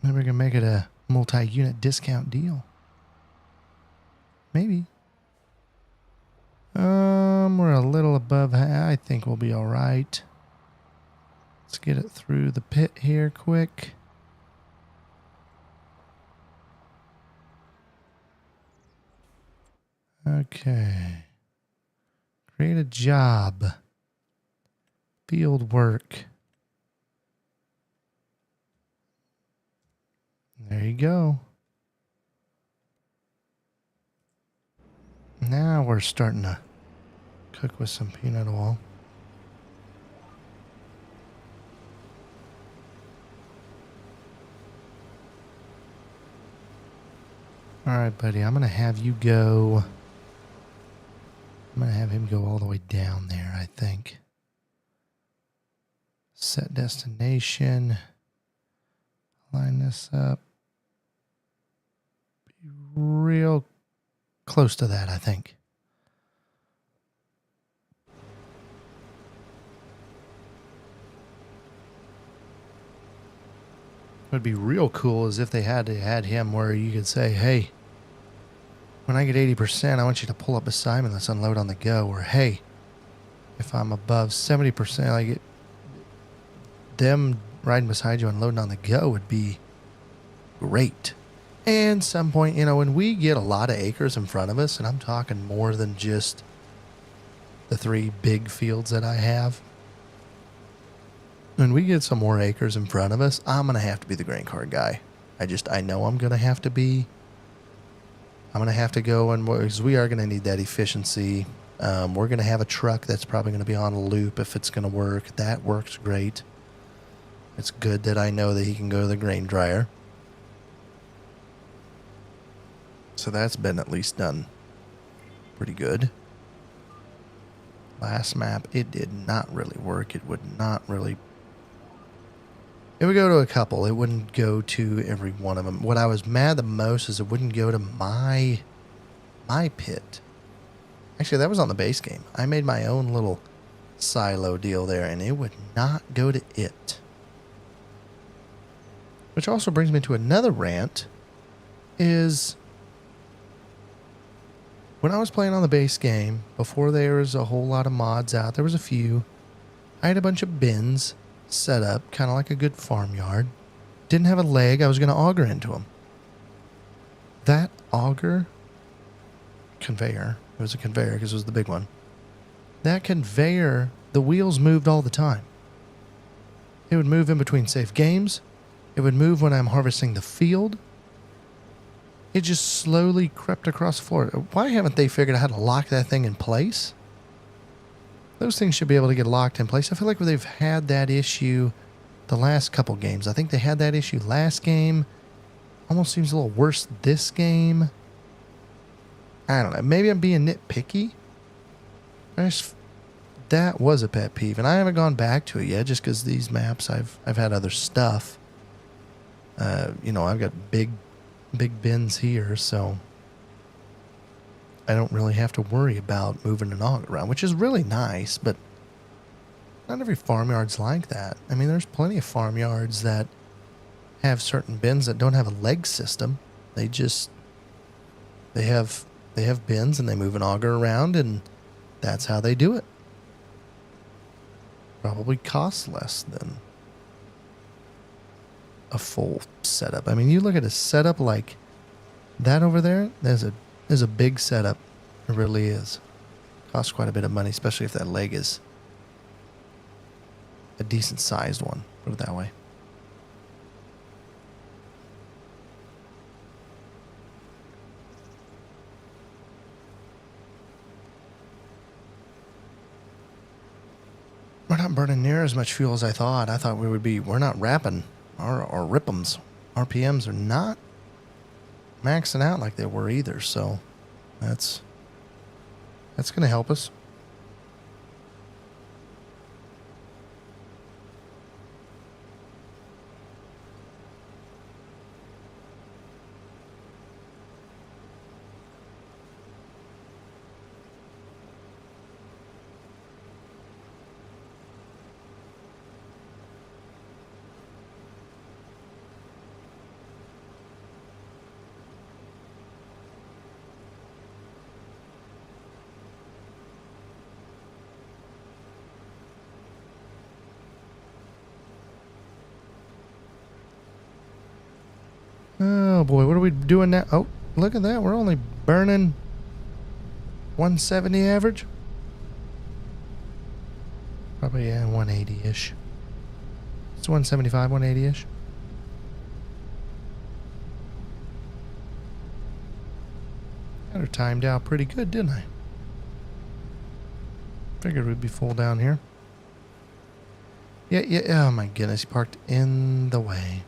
Maybe we can make it a multi-unit discount deal. Maybe. We're a little above. I think we'll be all right. Let's get it through the pit here quick. Okay. Create a job. Field work. There you go. Now we're starting to cook with some peanut oil. All right, buddy, I'm going to have you go. I'm going to have him go all the way down there, I think. Set destination. Line this up. Be real close to that, I think. What would be real cool is if they had him where you could say, hey, when I get 80%, I want you to pull up beside me, let's unload on the go. Or, hey, if I'm above 70%, I get them riding beside you and loading on the go would be great. And some point, you know, when we get a lot of acres in front of us, and I'm talking more than just the 3 big fields that I have, when we get some more acres in front of us, I'm going to have to be the grain cart guy. I know I'm going to have to be. I'm going to have to go, and because we are going to need that efficiency. We're going to have a truck that's probably going to be on a loop if it's going to work. That works great. It's good that I know that he can go to the grain dryer. So that's been at least done pretty good. Last map, it did not really work. It would not really... It would go to a couple. It wouldn't go to every one of them. What I was mad the most is it wouldn't go to my pit. Actually, that was on the base game. I made my own little silo deal there, and it would not go to it. Which also brings me to another rant, is when I was playing on the base game, before there was a whole lot of mods out, there was a few, I had a bunch of bins set up, kind of like a good farmyard. Didn't have a leg, I was going to auger into them. That auger conveyor, it was a conveyor because it was the big one. That conveyor, the wheels moved all the time. It would move in between safe games. It would move when I'm harvesting the field. It just slowly crept across the floor. Why haven't they figured out how to lock that thing in place? Those things should be able to get locked in place. I feel like they've had that issue the last couple games. I think they had that issue last game. Almost seems a little worse this game. I don't know. Maybe I'm being nitpicky. That was a pet peeve, and I haven't gone back to it yet, just because these maps I've had other stuff. You know, I've got big bins here, so I don't really have to worry about moving an auger around, which is really nice. But not every farmyard's like that. I mean, there's plenty of farmyards that have certain bins that don't have a leg system. They have bins and they move an auger around, and that's how they do it. Probably costs less than a full setup. I mean, you look at a setup like that over there, there's a big setup. It really is. Costs quite a bit of money, especially if that leg is a decent sized one, put it that way. We're not burning near as much fuel as I thought. I thought we would be. We're not wrapping our RPMs. RPMs are not maxing out like they were either. So that's going to help us. Oh boy, what are we doing now? Oh, look at that. We're only burning 170 average. Probably, yeah, 180-ish. It's 175, 180-ish. Got her timed out pretty good, didn't I? Figured we'd be full down here. Yeah. Oh my goodness, he parked in the way.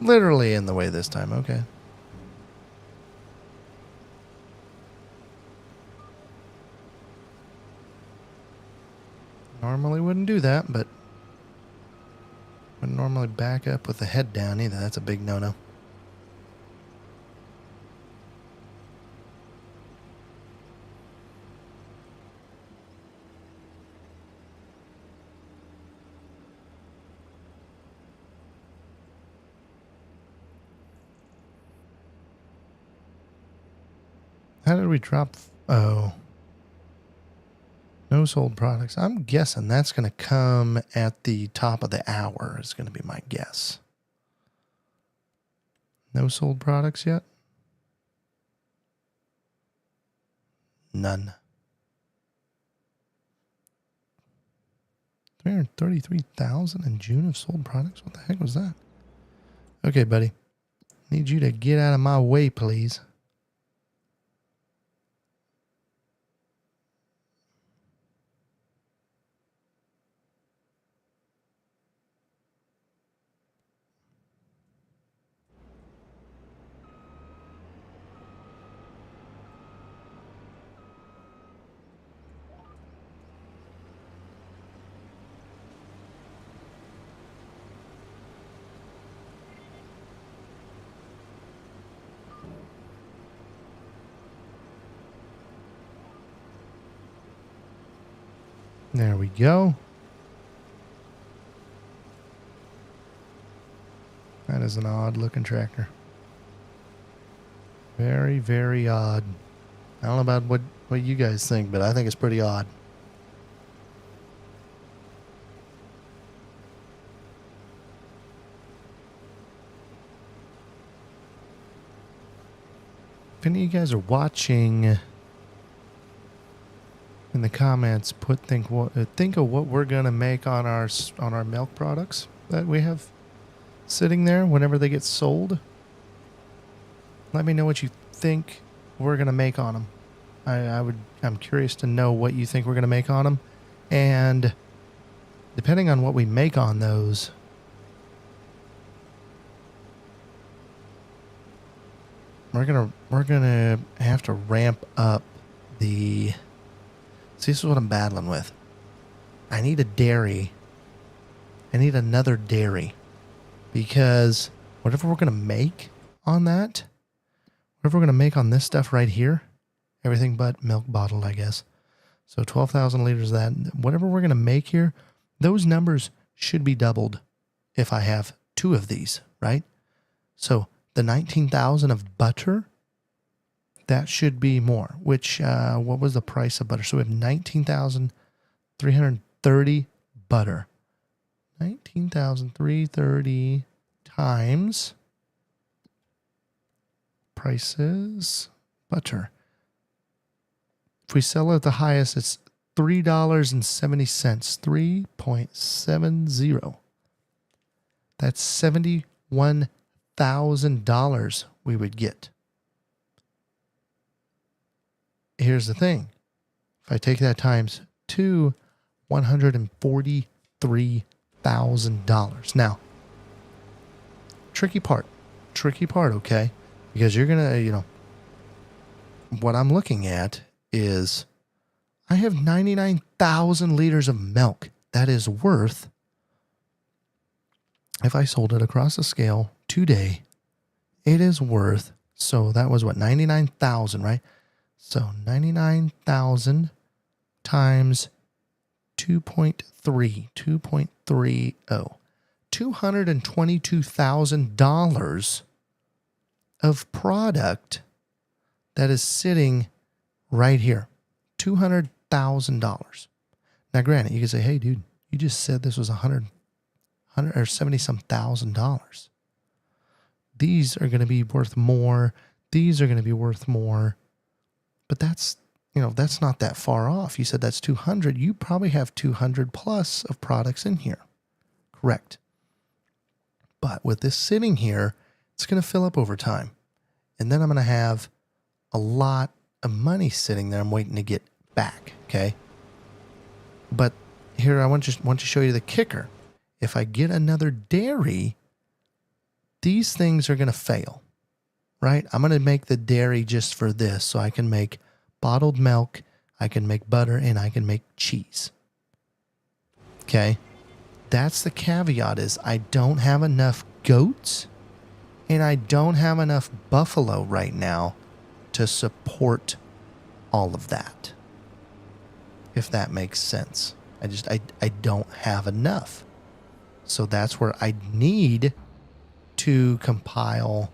Literally in the way this time, okay. Normally wouldn't do that, but wouldn't normally back up with the head down either. That's a big no-no. How did we drop? Oh. No sold products. I'm guessing that's going to come at the top of the hour is going to be my guess. No sold products yet? None. 333,000 in June of sold products? What the heck was that? Okay, buddy. Need you to get out of my way, please. There we go. That is an odd looking tractor. Very, very odd. I don't know about what you guys think, but I think it's pretty odd. If any of you guys are watching, in the comments, think of what we're gonna make on our milk products that we have sitting there whenever they get sold. Let me know what you think we're gonna make on them. I'm curious to know what you think we're gonna make on them, and depending on what we make on those, we're gonna have to ramp up the. See, this is what I'm battling with. I need a dairy. I need another dairy because whatever we're gonna make on that, whatever we're gonna make on this stuff right here, everything but milk bottled, I guess. So 12,000 liters of that. Whatever we're gonna make here, those numbers should be doubled if I have 2 of these, right? So the 19,000 of butter, that should be more, which, what was the price of butter? So we have 19,330 butter. 19,330 times prices butter. If we sell it at the highest, it's $3.70, 3.70. That's $71,000 we would get. Here's the thing. If I take that times 2, $143,000. Now, tricky part, okay? Because you're going to, what I'm looking at is I have 99,000 liters of milk. That is worth, if I sold it across the scale today, it is worth, so that was what, 99,000, right? So 99,000 times 2.30, $222,000 of product that is sitting right here. $200,000. Now, granted, you can say, hey, dude, you just said this was 100 or 70-some thousand dollars. These are going to be worth more. These are going to be worth more. But that's not that far off. You said that's 200. You probably have 200 plus of products in here. Correct. But with this sitting here, it's going to fill up over time. And then I'm going to have a lot of money sitting there I'm waiting to get back, okay? But here I want to show you the kicker. If I get another dairy, these things are going to fail, right? I'm going to make the dairy just for this so I can make bottled milk, I can make butter, and I can make cheese. Okay? That's the caveat is I don't have enough goats and I don't have enough buffalo right now to support all of that. If that makes sense. I don't have enough. So that's where I need to compile.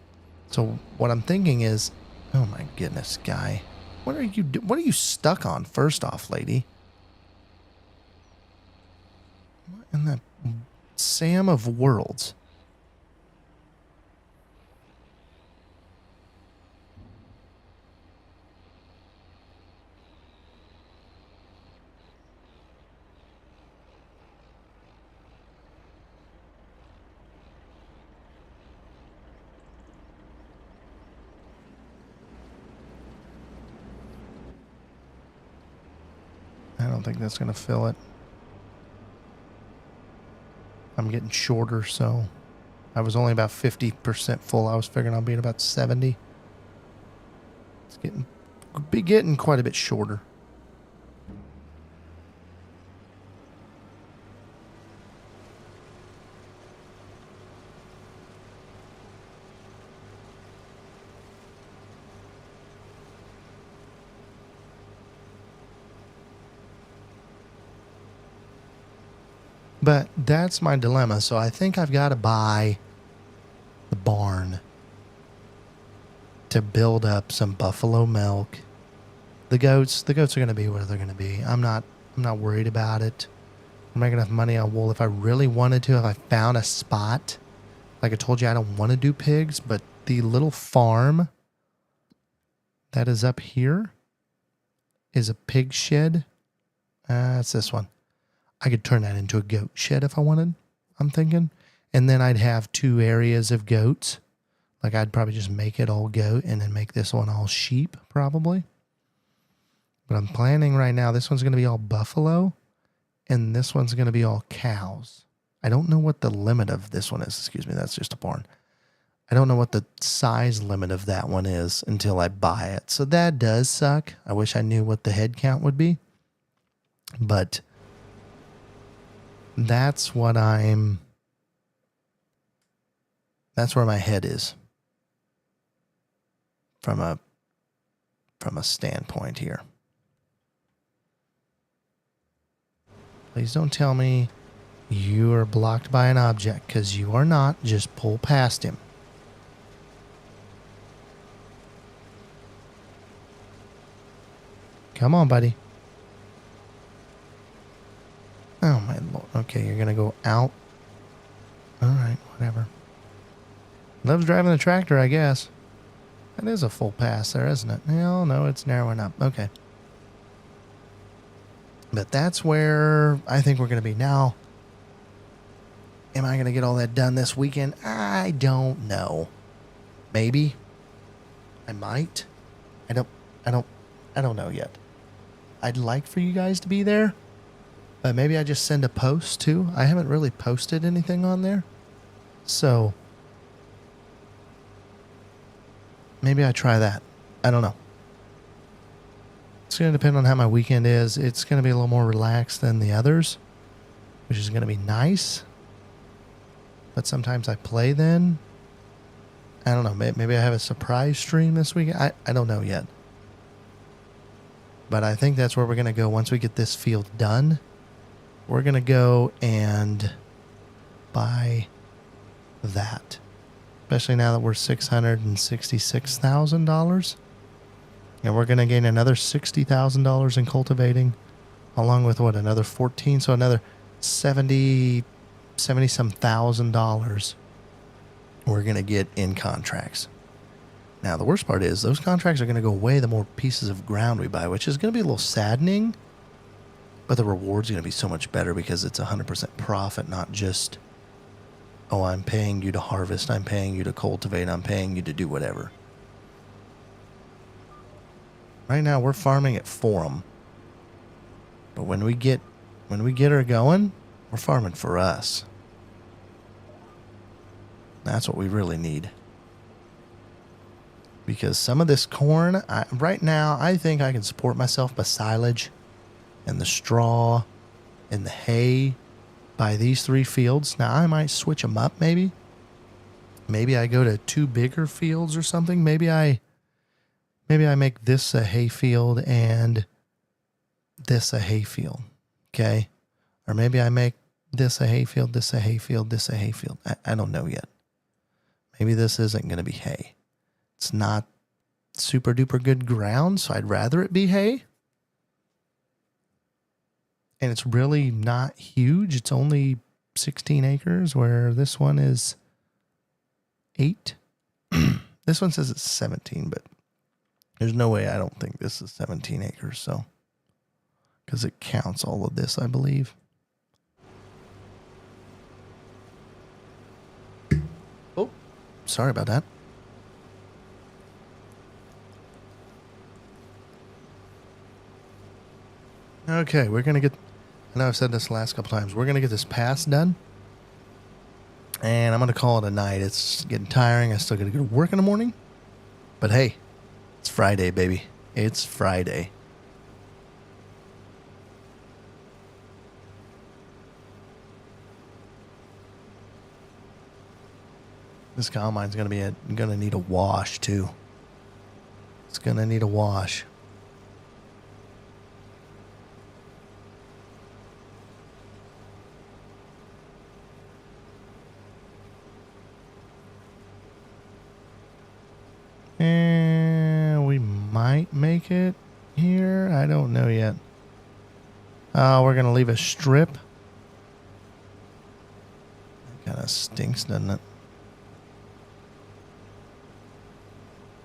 So what I'm thinking is, oh my goodness, guy. What are you stuck on first off, lady? What in the Sam of worlds? I don't think that's going to fill it. I'm getting shorter, so I was only about 50% full. I was figuring on being about 70. It's getting quite a bit shorter. But that's my dilemma. So I think I've got to buy the barn to build up some buffalo milk. The goats are going to be where they're going to be. I'm not worried about it. I'm making enough money on wool. If I really wanted to, if I found a spot, like I told you, I don't want to do pigs, but the little farm that is up here is a pig shed. It's this one. I could turn that into a goat shed if I wanted, I'm thinking. And then I'd have 2 areas of goats. Like I'd probably just make it all goat and then make this one all sheep probably. But I'm planning right now, this one's going to be all buffalo and this one's going to be all cows. I don't know what the limit of this one is. Excuse me, that's just a barn. I don't know what the size limit of that one is until I buy it. So that does suck. I wish I knew what the head count would be. But that's what that's where my head is from a standpoint here. Please don't tell me you are blocked by an object, because you are not. Just pull past him. Come on, buddy. Oh, my Lord. Okay, you're going to go out. All right, whatever. Loves driving the tractor, I guess. That is a full pass there, isn't it? No, it's narrowing up. Okay. But that's where I think we're going to be now. Am I going to get all that done this weekend? I don't know. Maybe. I might. I don't know yet. I'd like for you guys to be there. But maybe I just send a post too. I haven't really posted anything on there. So maybe I try that. I don't know. It's going to depend on how my weekend is. It's going to be a little more relaxed than the others, which is going to be nice. But sometimes I play then. I don't know. Maybe I have a surprise stream this week. I don't know yet. But I think that's where we're going to go once we get this field done. We're going to go and buy that. Especially now that we're $666,000. And we're going to gain another $60,000 in cultivating, along with what, another 14, so another 70 some thousand dollars we're going to get in contracts. Now, the worst part is those contracts are going to go away the more pieces of ground we buy, which is going to be a little saddening, but the reward's going to be so much better because it's 100% profit, not just, oh, I'm paying you to harvest, I'm paying you to cultivate, I'm paying you to do whatever. Right now, we're farming it for them. But when we get her going, we're farming for us. That's what we really need. Because some of this corn, right now, I think I can support myself by silage and the straw and the hay by these 3 fields. Now, I might switch them up maybe. Maybe I go to 2 bigger fields or something. Maybe I make this a hay field and this a hay field, okay? Or maybe I make this a hay field, this a hay field, this a hay field. I don't know yet. Maybe this isn't going to be hay. It's not super duper good ground, so I'd rather it be hay. And it's really not huge. It's only 16 acres, where this one is 8. This one says it's 17, but there's no way I don't think this is 17 acres, so. Because it counts all of this, I believe. Oh, sorry about that. Okay, we're going to get, I know I've said this the last couple times, we're going to get this pass done. And I'm going to call it a night. It's getting tiring. I still got to go to work in the morning. But hey, it's Friday, baby. It's Friday. This combine's going to need a wash too. It's going to need a wash. And we might make it here. I don't know yet. We're going to leave a strip. That kind of stinks, doesn't it?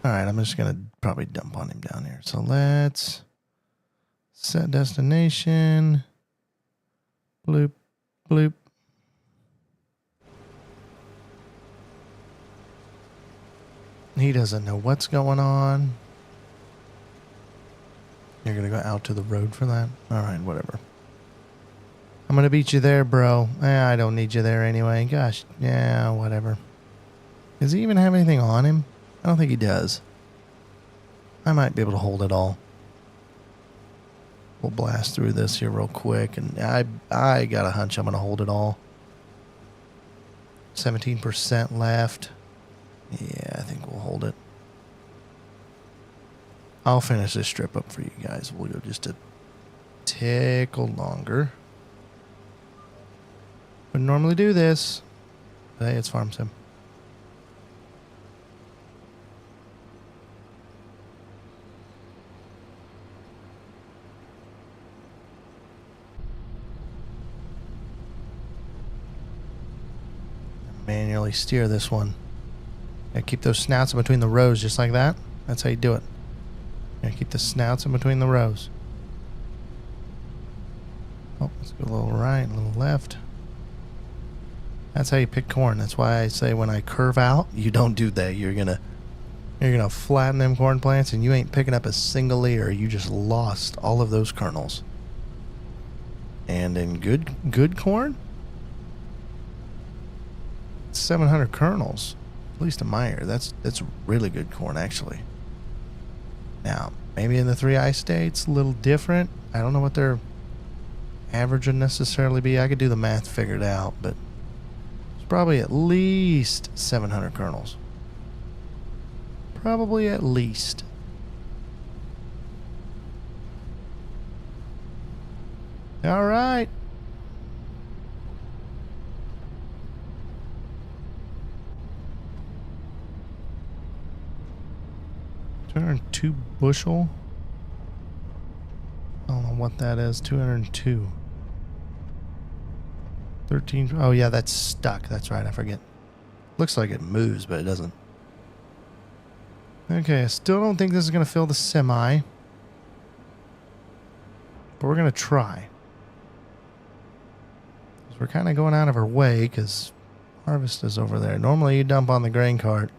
All right, I'm just going to probably dump on him down here. So let's set destination. Bloop, bloop. He doesn't know what's going on. You're going to go out to the road for that? All right, whatever. I'm going to beat you there, bro. I don't need you there anyway. Gosh, yeah, whatever. Does he even have anything on him? I don't think he does. I might be able to hold it all. We'll blast through this here real quick, and I got a hunch I'm going to hold it all. 17% left. Yeah, I think we'll hold it. I'll finish this strip up for you guys. We'll go just a tickle longer. Wouldn't normally do this. But hey, it's Farm Sim. Manually steer this one. Yeah, keep those snouts in between the rows just like that. That's how you do it. Yeah, keep the snouts in between the rows. Oh, let's go a little right, a little left. That's how you pick corn. That's why I say when I curve out, you don't do that. You're gonna flatten them corn plants, and you ain't picking up a single ear. You just lost all of those kernels. And in good corn, 700 kernels, at least in my ear. That's really good corn, actually. Now, maybe in the 3I states, a little different. I don't know what their average would necessarily be. I could do the math, figure it out, but it's probably at least 700 kernels. Probably at least. All right. 202 bushel. I don't know what that is. 202. 13. Oh, yeah, that's stuck. That's right. I forget. Looks like it moves, but it doesn't. Okay, I still don't think this is going to fill the semi. But we're going to try. We're kind of going out of our way because harvest is over there. Normally you dump on the grain cart.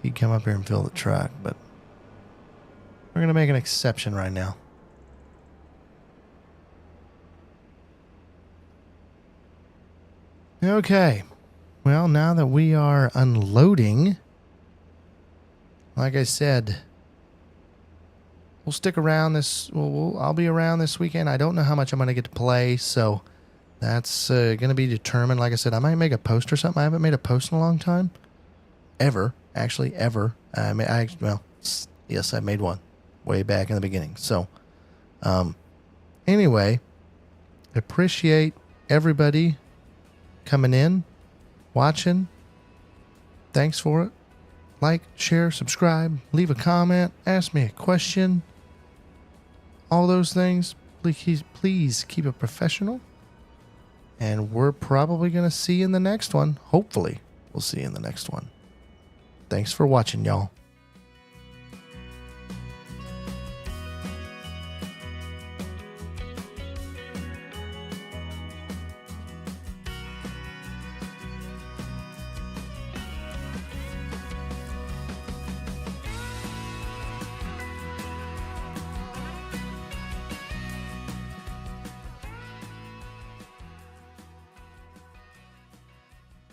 He'd come up here and fill the truck, but we're going to make an exception right now. Okay. Well, now that we are unloading, like I said, we'll stick around this. I'll be around this weekend. I don't know how much I'm going to get to play, so that's going to be determined. Like I said, I might make a post or something. I haven't made a post in a long time. Ever. Actually, ever. Well, yes, I made one way back in the beginning. So, anyway, appreciate everybody coming in, watching. Thanks for it. Like, share, subscribe, leave a comment, ask me a question. All those things. Please keep it professional. And we're probably going to see you in the next one. Hopefully, we'll see you in the next one. Thanks for watching, y'all.